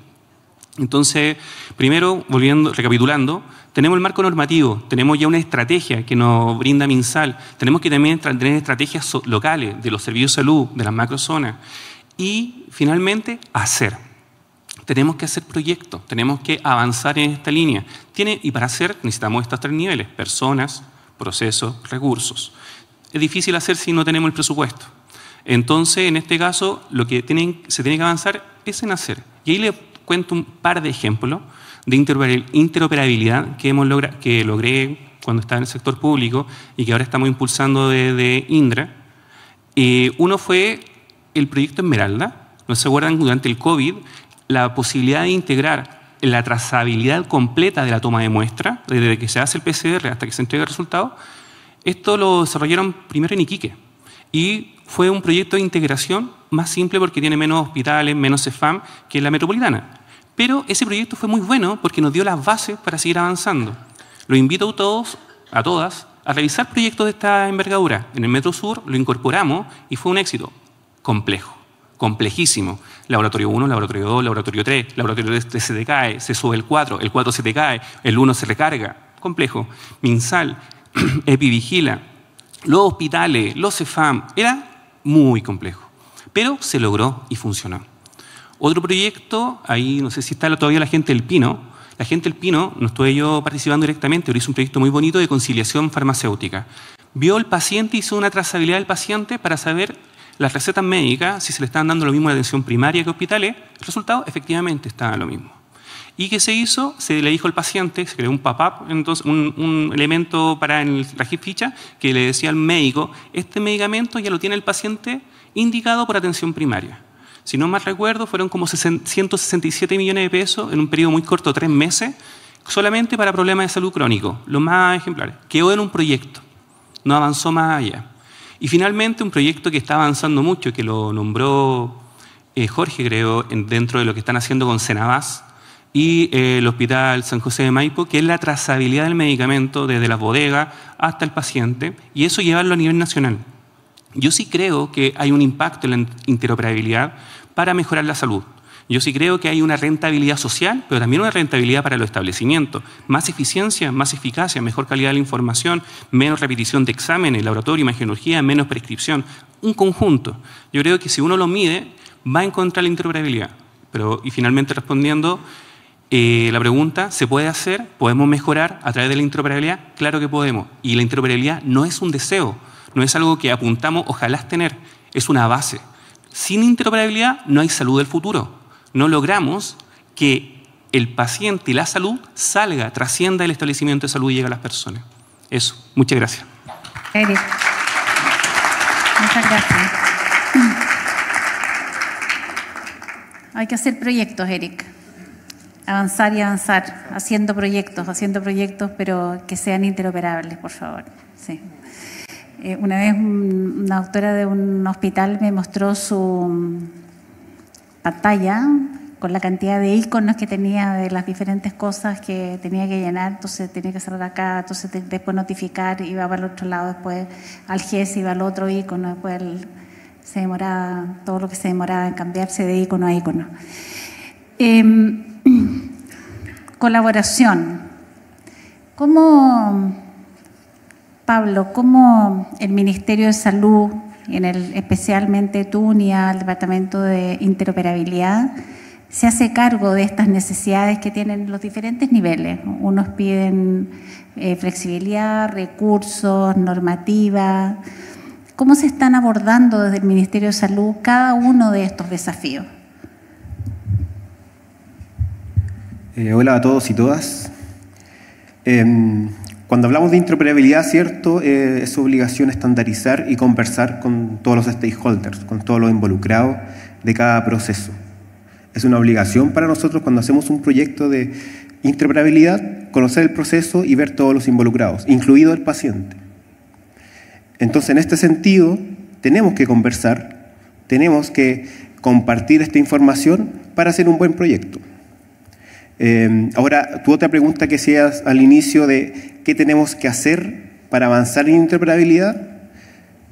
Entonces, primero, recapitulando, tenemos el marco normativo, tenemos ya una estrategia que nos brinda MinSal, tenemos que también tener estrategias locales de los servicios de salud, de las macrozonas, y finalmente, hacer. Tenemos que hacer proyectos, tenemos que avanzar en esta línea. Y para hacer necesitamos estos 3 niveles, personas, procesos, recursos. Es difícil hacer si no tenemos el presupuesto. Entonces, en este caso, lo que se tiene que avanzar es en hacer. Y ahí le cuento un par de ejemplos de interoperabilidad que logré cuando estaba en el sector público y que ahora estamos impulsando de Indra. Uno fue el proyecto Esmeralda. ¿No se acuerdan? Durante el COVID, la posibilidad de integrar la trazabilidad completa de la toma de muestra, desde que se hace el PCR hasta que se entrega el resultado. Esto lo desarrollaron primero en Iquique y fue un proyecto de integración más simple porque tiene menos hospitales, menos CEFAM que la metropolitana. Pero ese proyecto fue muy bueno porque nos dio las bases para seguir avanzando. Los invito a todos, a todas, a revisar proyectos de esta envergadura. En el Metro Sur lo incorporamos y fue un éxito complejo, complejísimo. Laboratorio 1, laboratorio 2, laboratorio 3, laboratorio 3 se decae, se sube el 4 se decae, el 1 se recarga. Complejo. MinSal, Epivigila, los hospitales, los CEFAM, era muy complejo. Pero se logró y funcionó. Otro proyecto, ahí no sé si está todavía la gente del Pino. La gente del Pino, no estuve yo participando directamente, pero hizo un proyecto muy bonito de conciliación farmacéutica. Vio el paciente, hizo una trazabilidad del paciente para saber las recetas médicas, si se le estaban dando lo mismo en atención primaria que hospitales. El resultado efectivamente estaba lo mismo. ¿Y qué se hizo? Se le dijo al paciente, se creó un pop-up, entonces un elemento para la ficha que le decía al médico, este medicamento ya lo tiene el paciente indicado por atención primaria. Si no mal recuerdo, fueron como 167 millones de pesos en un periodo muy corto, 3 meses, solamente para problemas de salud crónicos, los más ejemplares. Quedó en un proyecto, no avanzó más allá. Y finalmente un proyecto que está avanzando mucho, que lo nombró Jorge, creo, dentro de lo que están haciendo con Cenabás y el Hospital San José de Maipo, que es la trazabilidad del medicamento desde las bodegas hasta el paciente, y eso llevarlo a nivel nacional. Yo sí creo que hay un impacto en la interoperabilidad para mejorar la salud. Yo sí creo que hay una rentabilidad social, pero también una rentabilidad para los establecimientos. Más eficiencia, más eficacia, mejor calidad de la información, menos repetición de exámenes, laboratorio, imagenología, menos prescripción. Un conjunto. Yo creo que si uno lo mide, va a encontrar la interoperabilidad. Y finalmente respondiendo la pregunta, ¿se puede hacer? ¿Podemos mejorar a través de la interoperabilidad? Claro que podemos. Y la interoperabilidad no es un deseo, no es algo que apuntamos, ojalá tener, es una base. Sin interoperabilidad no hay salud del futuro. No logramos que el paciente y la salud salga, trascienda el establecimiento de salud y llegue a las personas. Eso. Muchas gracias. Eric. Muchas gracias. Hay que hacer proyectos, Eric. Avanzar y avanzar, haciendo proyectos, pero que sean interoperables, por favor. Sí. Una vez una doctora de un hospital me mostró su pantalla con la cantidad de iconos que tenía de las diferentes cosas que tenía que llenar, entonces tenía que cerrar acá, entonces después notificar, iba para el otro lado, después al GES iba al otro icono, después se demoraba todo lo que se demoraba en cambiarse de icono a icono. Colaboración. Pablo, ¿cómo el Ministerio de Salud, especialmente tu unidad, el Departamento de Interoperabilidad, se hace cargo de estas necesidades que tienen los diferentes niveles? Unos piden flexibilidad, recursos, normativa. ¿Cómo se están abordando desde el Ministerio de Salud cada uno de estos desafíos? Hola a todos y todas. Cuando hablamos de interoperabilidad, ¿cierto? Es su obligación estandarizar y conversar con todos los stakeholders, con todos los involucrados de cada proceso. Es una obligación para nosotros cuando hacemos un proyecto de interoperabilidad, conocer el proceso y ver todos los involucrados, incluido el paciente. Entonces, en este sentido, tenemos que conversar, tenemos que compartir esta información para hacer un buen proyecto. Ahora, tu otra pregunta que hacías al inicio de qué tenemos que hacer para avanzar en interoperabilidad,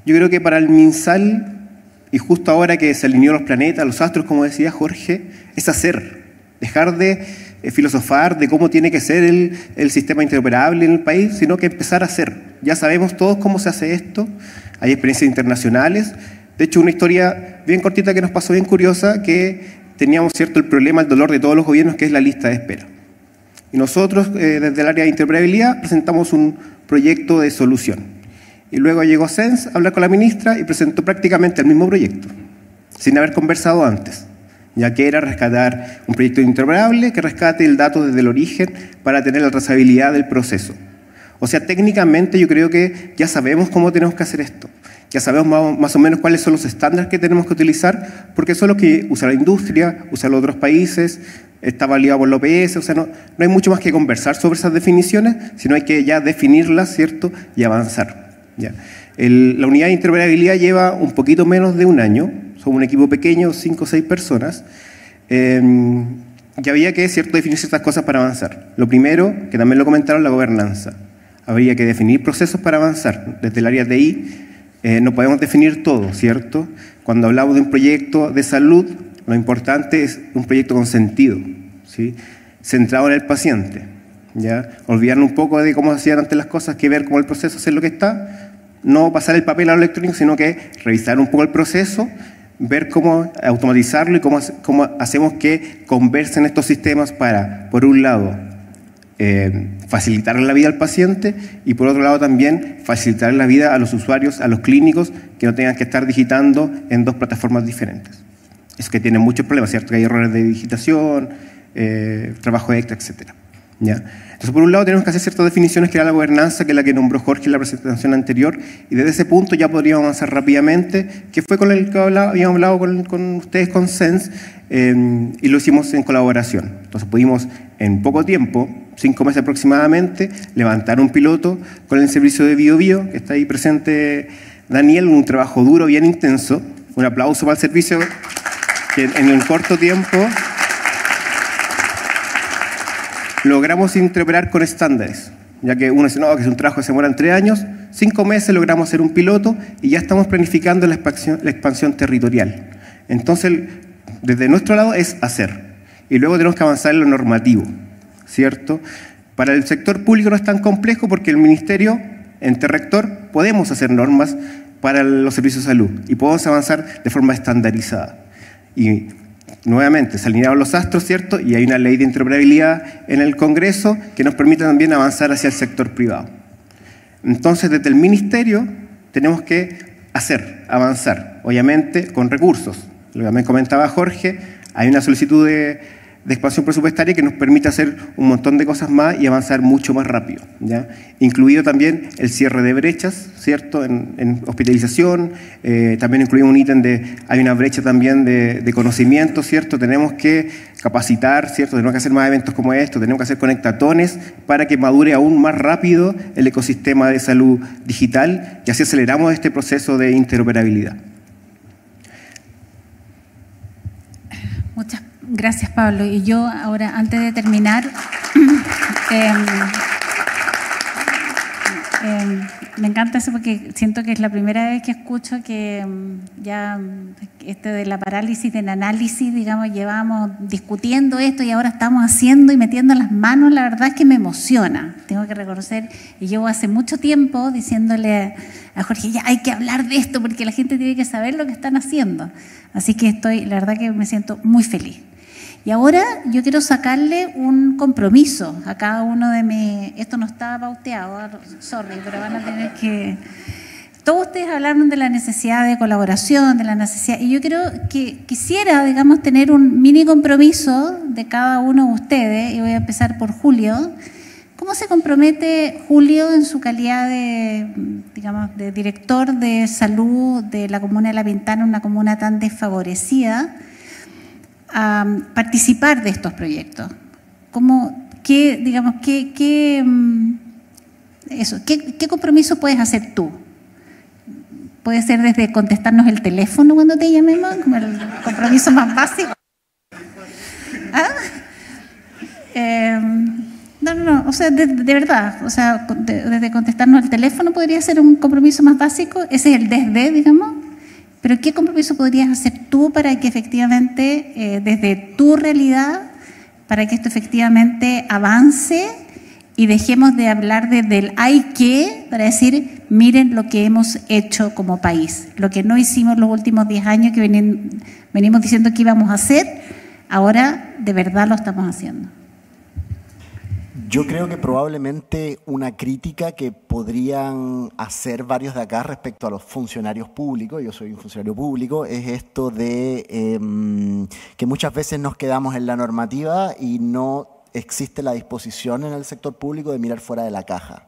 yo creo que para el MinSal, y justo ahora que se alineó los planetas, los astros, como decía Jorge, es hacer, dejar de filosofar de cómo tiene que ser el sistema interoperable en el país, sino que empezar a hacer. Ya sabemos todos cómo se hace esto, hay experiencias internacionales. De hecho, una historia bien cortita que nos pasó bien curiosa, que teníamos, ¿cierto?, el problema, el dolor de todos los gobiernos, que es la lista de espera. Y nosotros, desde el área de interoperabilidad, presentamos un proyecto de solución. Y luego llegó SENS a hablar con la ministra y presentó prácticamente el mismo proyecto, sin haber conversado antes, ya que era rescatar un proyecto interoperable que rescate el dato desde el origen para tener la trazabilidad del proceso. O sea, técnicamente yo creo que ya sabemos cómo tenemos que hacer esto. Ya sabemos más o menos cuáles son los estándares que tenemos que utilizar, porque son los que usa la industria, usan los otros países, está validado por la OPS, o sea, no hay mucho más que conversar sobre esas definiciones, sino hay que ya definirlas, ¿cierto?, y avanzar. Ya. La unidad de interoperabilidad lleva un poquito menos de un año, somos un equipo pequeño, 5 o 6 personas, y había que, ¿cierto?, definir ciertas cosas para avanzar. Lo primero, que también lo comentaron, la gobernanza. Habría que definir procesos para avanzar. Desde el área de TI, no podemos definir todo, ¿cierto? Cuando hablamos de un proyecto de salud, lo importante es un proyecto con sentido, ¿sí?, centrado en el paciente, ¿ya? Olvidar un poco de cómo hacían antes las cosas, que ver cómo el proceso, hacer lo que está, no pasar el papel a lo electrónico, sino que revisar un poco el proceso, ver cómo automatizarlo y cómo hacemos que conversen estos sistemas para, por un lado, facilitar la vida al paciente y por otro lado también facilitar la vida a los usuarios, a los clínicos, que no tengan que estar digitando en 2 plataformas diferentes. Es que tienen muchos problemas, ¿cierto? Que hay errores de digitación, trabajo extra, etc. ¿Ya? Entonces, por un lado tenemos que hacer ciertas definiciones, que era la gobernanza, que es la que nombró Jorge en la presentación anterior, y desde ese punto ya podríamos avanzar rápidamente, que fue con el que habíamos hablado con ustedes, con SENS, y lo hicimos en colaboración. Entonces pudimos en poco tiempo, 5 meses aproximadamente, levantar un piloto con el servicio de BioBio, que está ahí presente Daniel, un trabajo duro, bien intenso. Un aplauso para el servicio, que en un corto tiempo logramos interoperar con estándares, ya que uno dice, no, que es un trabajo que se demora 3 años, 5 meses logramos hacer un piloto y ya estamos planificando la expansión territorial. Entonces, desde nuestro lado es hacer, y luego tenemos que avanzar en lo normativo, ¿cierto? Para el sector público no es tan complejo porque el Ministerio, ente rector, podemos hacer normas para los servicios de salud y podemos avanzar de forma estandarizada. Y nuevamente, se alinearon los astros, ¿cierto? Y hay una ley de interoperabilidad en el Congreso que nos permite también avanzar hacia el sector privado. Entonces, desde el Ministerio tenemos que avanzar, obviamente con recursos. Lo que también comentaba Jorge, hay una solicitud de expansión presupuestaria que nos permite hacer un montón de cosas más y avanzar mucho más rápido, ¿ya? Incluido también el cierre de brechas, ¿cierto? En hospitalización, también incluimos un ítem hay una brecha también de conocimiento, ¿cierto? Tenemos que capacitar, ¿cierto? Tenemos que hacer más eventos como estos, tenemos que hacer conectatones para que madure aún más rápido el ecosistema de salud digital y así aceleramos este proceso de interoperabilidad. Muchas gracias, Pablo. Y yo ahora, antes de terminar, me encanta eso porque siento que es la primera vez que escucho que ya de la parálisis del análisis, digamos, llevamos discutiendo esto y ahora estamos haciendo y metiendo las manos. La verdad es que me emociona, tengo que reconocer, y llevo hace mucho tiempo diciéndole a Jorge, ya hay que hablar de esto porque la gente tiene que saber lo que están haciendo. Así que la verdad que me siento muy feliz. Y ahora yo quiero sacarle un compromiso a cada uno de esto no estaba pauteado, sorry, pero van a tener que... Todos ustedes hablaron de la necesidad de colaboración, de la necesidad... Y yo quisiera, digamos, tener un mini compromiso de cada uno de ustedes, y voy a empezar por Julio. ¿Cómo se compromete Julio en su calidad de director de salud de la comuna de La Pintana, una comuna tan desfavorecida, a participar de estos proyectos? ¿Qué compromiso puedes hacer tú? Puede ser desde contestarnos el teléfono cuando te llamemos, como el compromiso más básico. ¿Ah? No, o sea, de verdad, o sea, desde contestarnos el teléfono podría ser un compromiso más básico, ese es el desde, digamos. Pero ¿qué compromiso podrías hacer tú para que efectivamente, desde tu realidad, para que esto efectivamente avance y dejemos de hablar desde el hay que, para decir, miren lo que hemos hecho como país, lo que no hicimos los últimos 10 años que venimos diciendo que íbamos a hacer, ahora de verdad lo estamos haciendo? Yo creo que probablemente una crítica que podrían hacer varios de acá respecto a los funcionarios públicos, yo soy un funcionario público, es esto de que muchas veces nos quedamos en la normativa y no existe la disposición en el sector público de mirar fuera de la caja,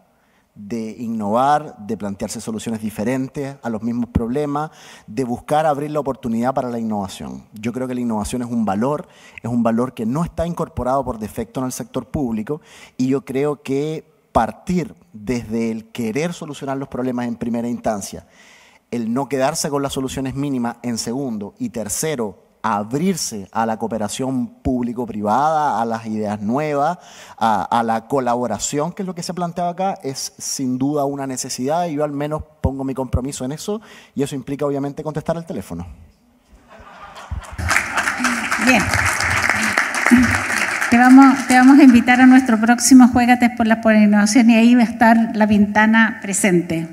de innovar, de plantearse soluciones diferentes a los mismos problemas, de buscar abrir la oportunidad para la innovación. Yo creo que la innovación es un valor que no está incorporado por defecto en el sector público, y yo creo que partir desde el querer solucionar los problemas en primera instancia, el no quedarse con las soluciones mínimas en segundo, y tercero, abrirse a la cooperación público-privada, a las ideas nuevas, a la colaboración, que es lo que se ha planteado acá, es sin duda una necesidad, y yo al menos pongo mi compromiso en eso, y eso implica obviamente contestar el teléfono. Bien. Te vamos a invitar a nuestro próximo Juégates por la Innovación, y ahí va a estar La Pintana presente.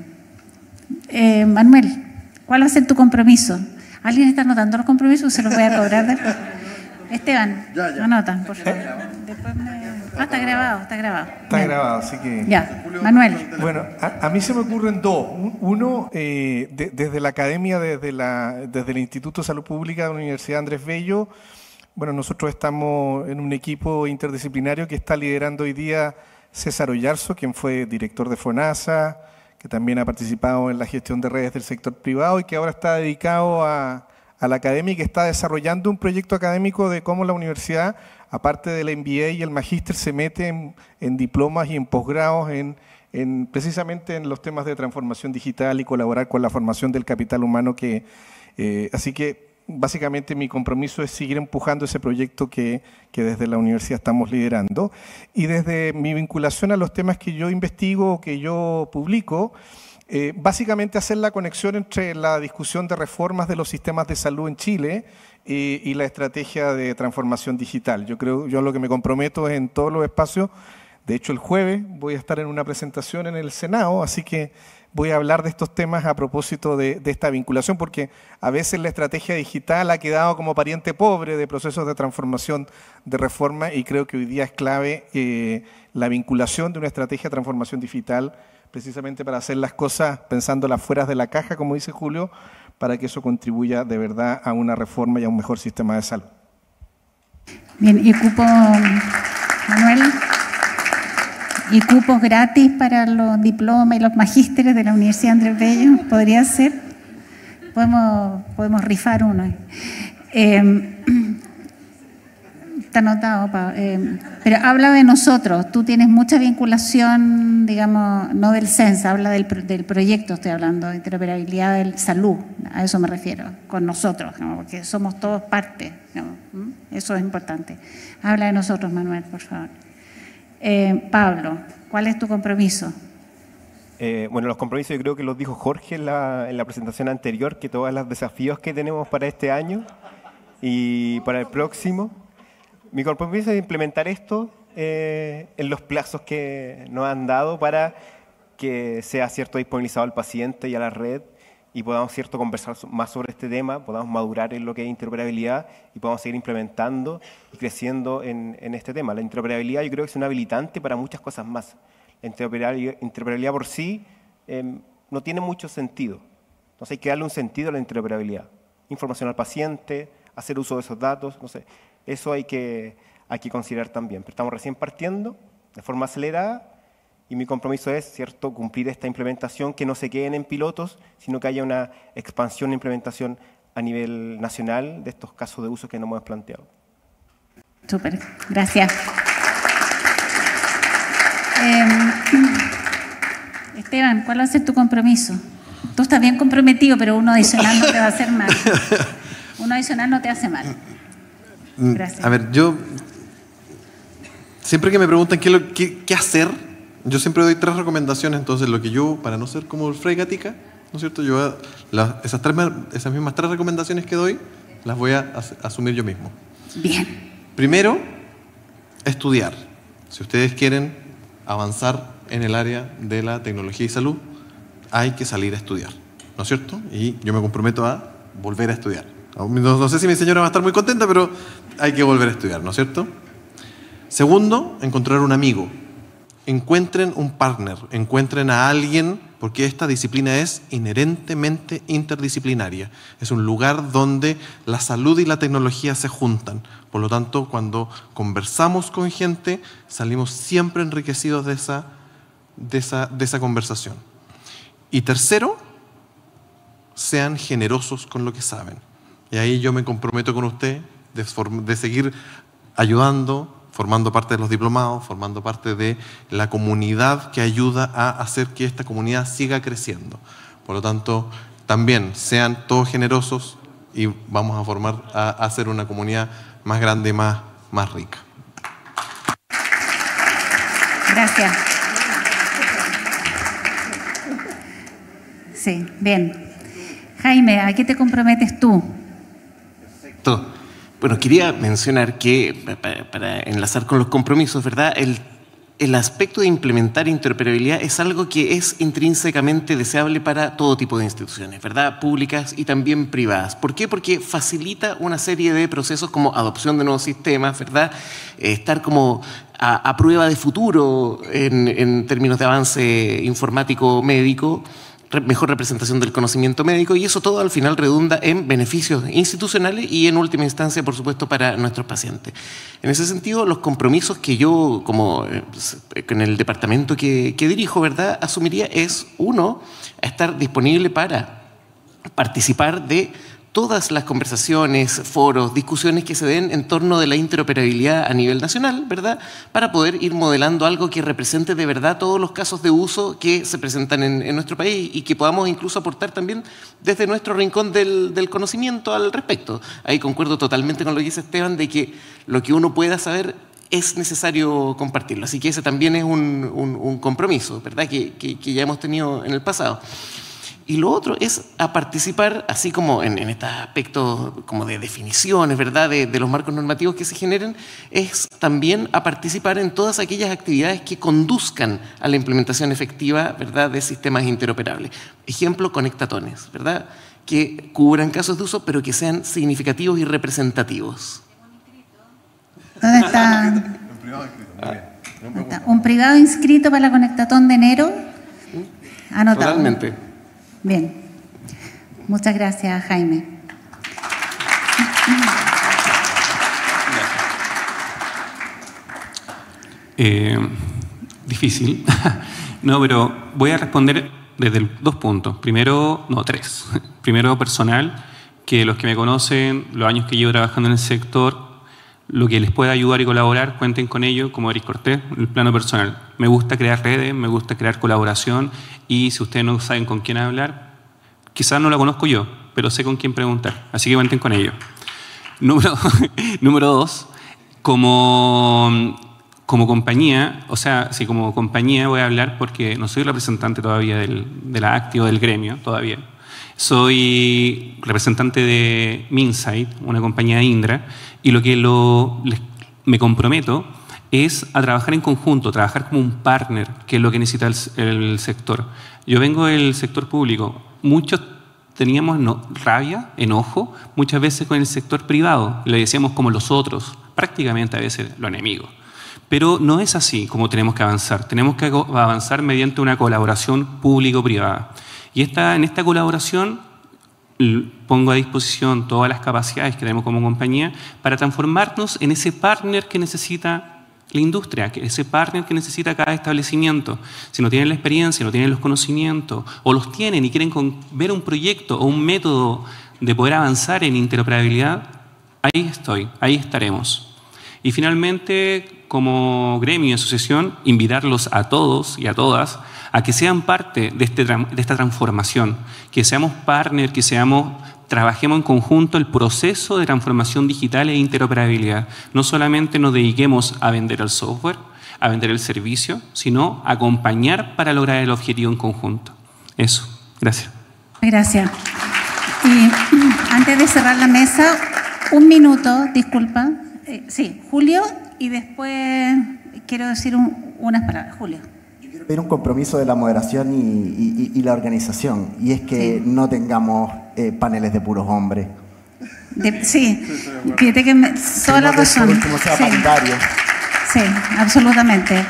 Manuel, ¿cuál va a ser tu compromiso? ¿Alguien está anotando los compromisos? Se los voy a cobrar después. Esteban, anota, por favor. Después está grabado. Está grabado, así que... Ya, Manuel. Bueno, a mí se me ocurren dos. Uno, desde la academia, desde el Instituto de Salud Pública de la Universidad Andrés Bello. Bueno, nosotros estamos en un equipo interdisciplinario que está liderando hoy día César Oyarzo, quien fue director de FONASA, que también ha participado en la gestión de redes del sector privado y que ahora está dedicado a a la academia y que está desarrollando un proyecto académico de cómo la universidad, aparte del MBA y el magíster, se mete en diplomas y en posgrados precisamente en los temas de transformación digital y colaborar con la formación del capital humano. Así que básicamente mi compromiso es seguir empujando ese proyecto que desde la universidad estamos liderando. Y desde mi vinculación a los temas que yo investigo, que yo publico, básicamente hacer la conexión entre la discusión de reformas de los sistemas de salud en Chile y la estrategia de transformación digital. Yo lo que me comprometo es en todos los espacios. De hecho, el jueves voy a estar en una presentación en el Senado, así que voy a hablar de estos temas a propósito de esta vinculación, porque a veces la estrategia digital ha quedado como pariente pobre de procesos de transformación, de reforma, y creo que hoy día es clave la vinculación de una estrategia de transformación digital, precisamente para hacer las cosas pensándolas fuera de la caja, como dice Julio, para que eso contribuya de verdad a una reforma y a un mejor sistema de salud. Bien, y cupo, Manuel, y cupos gratis para los diplomas y los magísteres de la Universidad Andrés Bello, ¿podría ser? Podemos rifar uno. Está anotado, pero habla de nosotros. Tú tienes mucha vinculación, digamos, no del CENSA, habla del proyecto, estoy hablando, de interoperabilidad de salud, a eso me refiero, con nosotros, digamos, porque somos todos parte, digamos, eso es importante. Habla de nosotros, Manuel, por favor. Pablo, ¿cuál es tu compromiso? Bueno, los compromisos yo creo que los dijo Jorge en la presentación anterior, que todos los desafíos que tenemos para este año y para el próximo. Mi compromiso es implementar esto en los plazos que nos han dado para que sea cierto disponibilizado al paciente y a la red y podamos conversar más sobre este tema, podamos madurar en lo que es interoperabilidad y podamos seguir implementando y creciendo en este tema. La interoperabilidad yo creo que es un habilitante para muchas cosas más. La interoperabilidad por sí no tiene mucho sentido. Entonces hay que darle un sentido a la interoperabilidad. Información al paciente, hacer uso de esos datos, no sé. Eso hay que considerar también. Pero estamos recién partiendo de forma acelerada y mi compromiso es, ¿cierto?, cumplir esta implementación, que no se queden en pilotos, sino que haya una expansión e implementación a nivel nacional de estos casos de uso que nos hemos planteado. Súper, gracias. Esteban, ¿cuál va a ser tu compromiso? Tú estás bien comprometido, pero uno adicional no te va a hacer mal. Uno adicional no te hace mal. Gracias. A ver, yo siempre que me preguntan qué hacer, yo siempre doy 3 recomendaciones. Entonces, lo que yo, para no ser como el Frei Gatica, ¿no es cierto? Yo esas mismas 3 recomendaciones que doy, las voy a asumir yo mismo. Bien. Primero, estudiar. Si ustedes quieren avanzar en el área de la tecnología y salud, hay que salir a estudiar, ¿no es cierto? Y yo me comprometo a volver a estudiar. No sé si mi señora va a estar muy contenta, pero hay que volver a estudiar, ¿no es cierto? Segundo, encontrar un amigo. Encuentren un partner, encuentren a alguien, porque esta disciplina es inherentemente interdisciplinaria. Es un lugar donde la salud y la tecnología se juntan. Por lo tanto, cuando conversamos con gente, salimos siempre enriquecidos de esa conversación. Y tercero, sean generosos con lo que saben. Y ahí yo me comprometo con usted de seguir ayudando, formando parte de los diplomados, formando parte de la comunidad que ayuda a hacer que esta comunidad siga creciendo. Por lo tanto, también sean todos generosos y vamos a hacer una comunidad más grande y más rica. Gracias. Sí, bien. Jaime, ¿a qué te comprometes tú? Perfecto. Bueno, quería mencionar que, para enlazar con los compromisos, ¿verdad? El aspecto de implementar interoperabilidad es algo que es intrínsecamente deseable para todo tipo de instituciones, ¿verdad? Públicas y también privadas. ¿Por qué? Porque facilita una serie de procesos como adopción de nuevos sistemas, ¿verdad? Estar como a prueba de futuro en términos de avance informático médico, mejor representación del conocimiento médico, y eso todo al final redunda en beneficios institucionales y en última instancia, por supuesto, para nuestros pacientes. En ese sentido, los compromisos que yo, como en el departamento que dirijo, ¿verdad?, asumiría es, uno, estar disponible para participar de todas las conversaciones, foros, discusiones que se den en torno de la interoperabilidad a nivel nacional, ¿verdad? Para poder ir modelando algo que represente de verdad todos los casos de uso que se presentan en nuestro país y que podamos incluso aportar también desde nuestro rincón del conocimiento al respecto. Ahí concuerdo totalmente con lo que dice Esteban, de que lo que uno pueda saber es necesario compartirlo. Así que ese también es un compromiso, ¿verdad? Que ya hemos tenido en el pasado. Y lo otro es a participar, así como en este aspecto como de definiciones, ¿verdad?, de los marcos normativos que se generen, es también a participar en todas aquellas actividades que conduzcan a la implementación efectiva, ¿verdad?, de sistemas interoperables. Ejemplo, conectatones, ¿verdad?, que cubran casos de uso, pero que sean significativos y representativos. ¿Dónde está? ¿Un privado inscrito para la conectatón de enero? Anotado. Totalmente. Bien. Muchas gracias, Jaime. Difícil. No, pero voy a responder desde 2 puntos. Primero, no, 3. Primero, personal, que los que me conocen, los años que llevo trabajando en el sector, lo que les pueda ayudar y colaborar, cuenten con ello, como Eric Cortés, en el plano personal. Me gusta crear redes, me gusta crear colaboración, y si ustedes no saben con quién hablar, quizás no la conozco yo, pero sé con quién preguntar, así que cuenten con ello. Número 2, como compañía, o sea, sí, como compañía voy a hablar porque no soy representante todavía de la ACTI o del gremio, todavía. Soy representante de Minsight, una compañía de Indra, y lo que me comprometo es a trabajar en conjunto, trabajar como un partner, que es lo que necesita el sector. Yo vengo del sector público. Muchos teníamos rabia, enojo, muchas veces con el sector privado. Le decíamos como los otros, prácticamente a veces los enemigos. Pero no es así como tenemos que avanzar. Tenemos que avanzar mediante una colaboración público-privada. Y en esta colaboración pongo a disposición todas las capacidades que tenemos como compañía para transformarnos en ese partner que necesita la industria, ese partner que necesita cada establecimiento. Si no tienen la experiencia, no tienen los conocimientos, o los tienen y quieren ver un proyecto o un método de poder avanzar en interoperabilidad, ahí estoy, ahí estaremos. Y finalmente, como gremio y asociación, invitarlos a todos y a todas a que sean parte de esta transformación, que seamos partners, que trabajemos en conjunto el proceso de transformación digital e interoperabilidad. No solamente nos dediquemos a vender el software, a vender el servicio, sino a acompañar para lograr el objetivo en conjunto. Eso. Gracias. Gracias. Y antes de cerrar la mesa, 1 minuto, disculpa. Sí, Julio, y después quiero decir unas palabras. Julio. Yo quiero pedir un compromiso de la moderación y la organización, y es que no tengamos paneles de puros hombres. Sí, fíjate que toda la razón. Sí, absolutamente.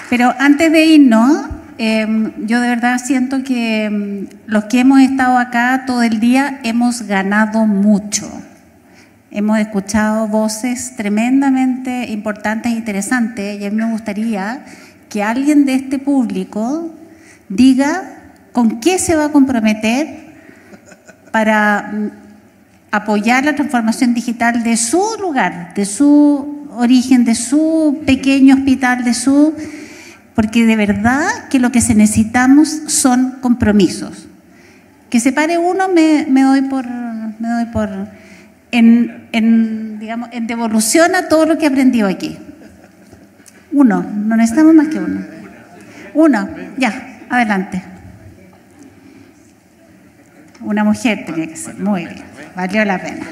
Pero antes de irnos, yo de verdad siento que los que hemos estado acá todo el día hemos ganado mucho. Hemos escuchado voces tremendamente importantes e interesantes, y a mí me gustaría que alguien de este público diga con qué se va a comprometer para apoyar la transformación digital de su lugar, de su origen, de su pequeño hospital, porque de verdad que lo que necesitamos son compromisos. Que se pare uno, me doy por digamos, en devolución a todo lo que he aprendido aquí. Uno, no necesitamos más que uno. Uno, ya, adelante. Una mujer tenía que ser, muy bien, valió la pena.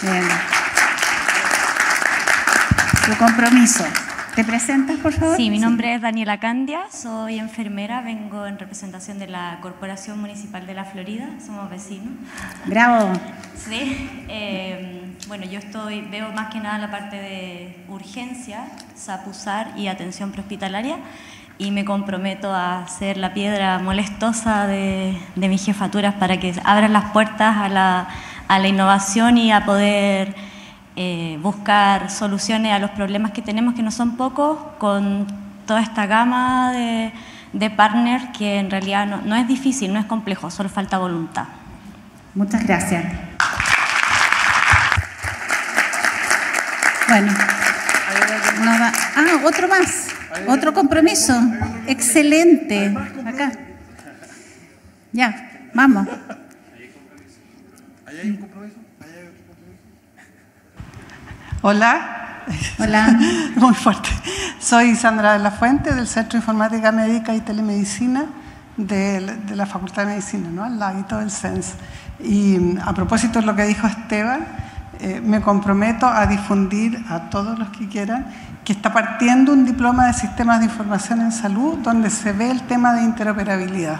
Bien. Su compromiso. ¿Te presentas, por favor? Sí, mi nombre es Daniela Candia, soy enfermera, vengo en representación de la Corporación Municipal de la Florida, somos vecinos. ¡Bravo! Sí, bueno, yo veo más que nada la parte de urgencia, SAP/USAR y atención prehospitalaria, y me comprometo a ser la piedra molestosa de mis jefaturas para que abran las puertas a la innovación y a poder buscar soluciones a los problemas que tenemos, que no son pocos, con toda esta gama de partners que en realidad no es difícil, no es complejo, solo falta voluntad. Muchas gracias. Bueno, otro más, otro compromiso. Excelente. Acá. Ya, vamos. ¿Ahí hay un compromiso? Hola. Hola. Muy fuerte. Soy Sandra de la Fuente, del Centro de Informática Médica y Telemedicina de la Facultad de Medicina, ¿no? Al ladito del CENS. Y a propósito de lo que dijo Esteban, me comprometo a difundir a todos los que quieran que está partiendo un diploma de sistemas de información en salud donde se ve el tema de interoperabilidad.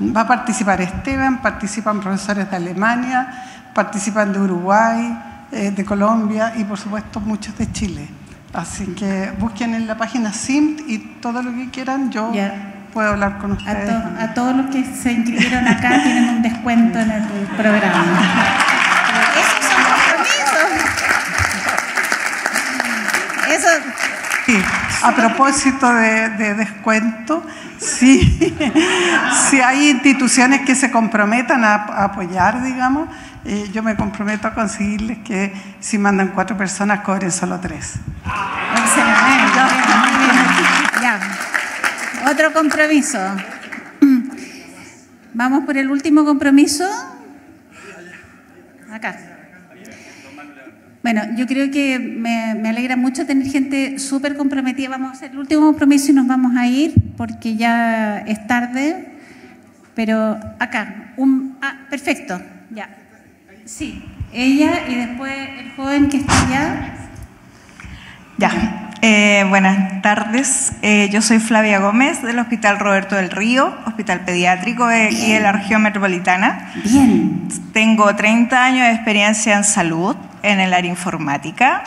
Va a participar Esteban, participan profesores de Alemania, participan de Uruguay, de Colombia y por supuesto muchos de Chile. Así que busquen en la página SIMT y todo lo que quieran, yo puedo hablar con ustedes. A todos los que se inscribieron acá tienen un descuento en el programa. Esos son compromisos. Eso. Sí, a propósito de descuento, sí, si hay instituciones que se comprometan a apoyar, digamos, yo me comprometo a conseguirles que si mandan 4 personas cobren solo 3. Excelente. Ya. Otro compromiso. Vamos por el último compromiso. Acá. Bueno, yo creo que me alegra mucho tener gente súper comprometida. Vamos a hacer el último compromiso y nos vamos a ir porque ya es tarde. Pero acá, perfecto, ya. Sí, ella y después el joven que está allá. Ya, buenas tardes. Yo soy Flavia Gómez del Hospital Roberto del Río, hospital pediátrico de aquí de la región metropolitana. Bien. Tengo 30 años de experiencia en salud en el área informática.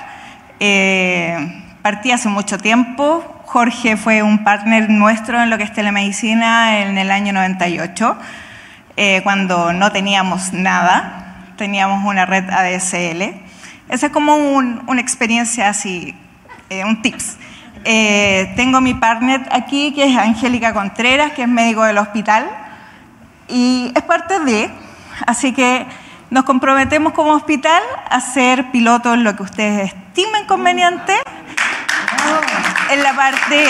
Partí hace mucho tiempo. Jorge fue un partner nuestro en lo que es telemedicina en el año 98, cuando no teníamos nada. Teníamos una red ADSL. Esa es como una experiencia así, un tips. Tengo mi partner aquí, que es Angélica Contreras, que es médico del hospital, y es parte de, así que nos comprometemos como hospital a ser pilotos en lo que ustedes estimen conveniente. En la parte...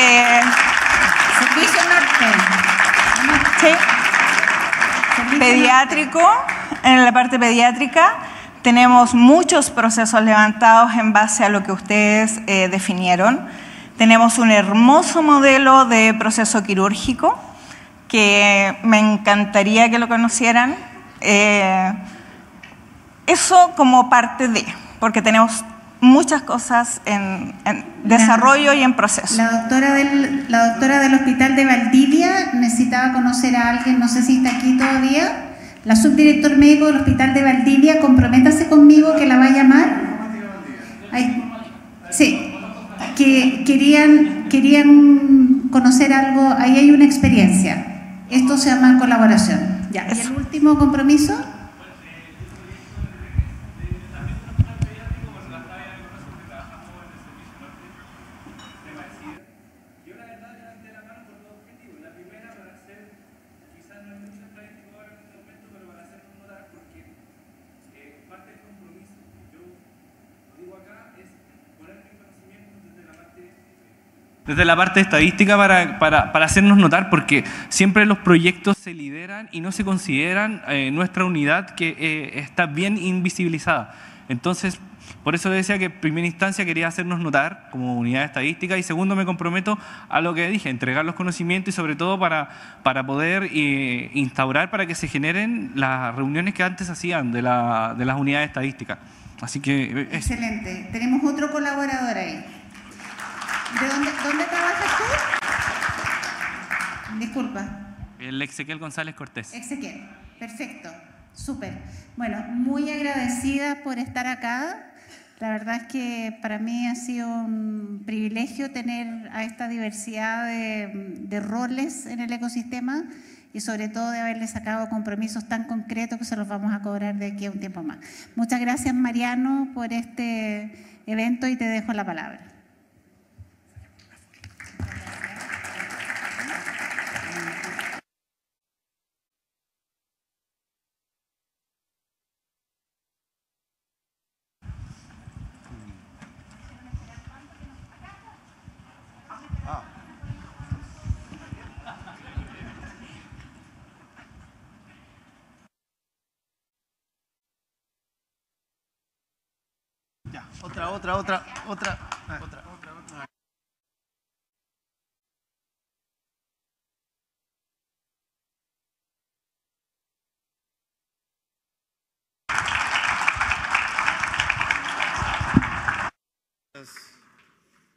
Servicio Norte. Sí. Pediátrico, en la parte pediátrica tenemos muchos procesos levantados en base a lo que ustedes definieron. Tenemos un hermoso modelo de proceso quirúrgico que me encantaría que lo conocieran. Eso como parte de, porque tenemos muchas cosas en desarrollo y en proceso. La doctora del Hospital de Valdivia necesitaba conocer a alguien, no sé si está aquí todavía. La subdirector médico del Hospital de Valdivia, comprométase conmigo que la va a llamar. Sí, que querían conocer algo, ahí hay una experiencia. Esto se llama colaboración. Ya. ¿Y el último compromiso? Desde la parte estadística para hacernos notar, porque siempre los proyectos se lideran y no se consideran nuestra unidad que está bien invisibilizada. Entonces, por eso decía que en primera instancia quería hacernos notar como unidad estadística y segundo me comprometo a lo que dije, entregar los conocimientos y sobre todo para poder instaurar para que se generen las reuniones que antes hacían de las unidades estadísticas. Así que... Excelente. Tenemos otro colaborador ahí. ¿De dónde trabajas tú? Disculpa. El Exequiel González Cortés. Exequiel, perfecto, súper. Bueno, muy agradecida por estar acá. La verdad es que para mí ha sido un privilegio tener a esta diversidad de roles en el ecosistema y sobre todo de haberle sacado compromisos tan concretos que se los vamos a cobrar de aquí a un tiempo más. Muchas gracias, Mariano, por este evento y te dejo la palabra. Otra.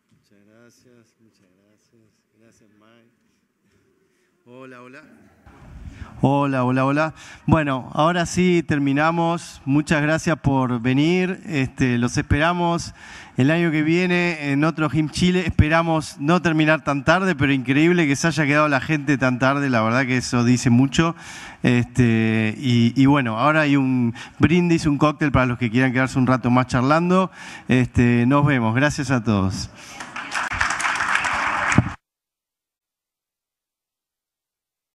Muchas gracias. Gracias, Mike. Hola. Bueno, ahora sí terminamos. Muchas gracias por venir. Los esperamos el año que viene en otro HIMSS Chile. Esperamos no terminar tan tarde, pero increíble que se haya quedado la gente tan tarde. La verdad que eso dice mucho. Y bueno, ahora hay un brindis, un cóctel para los que quieran quedarse un rato más charlando. Nos vemos. Gracias a todos.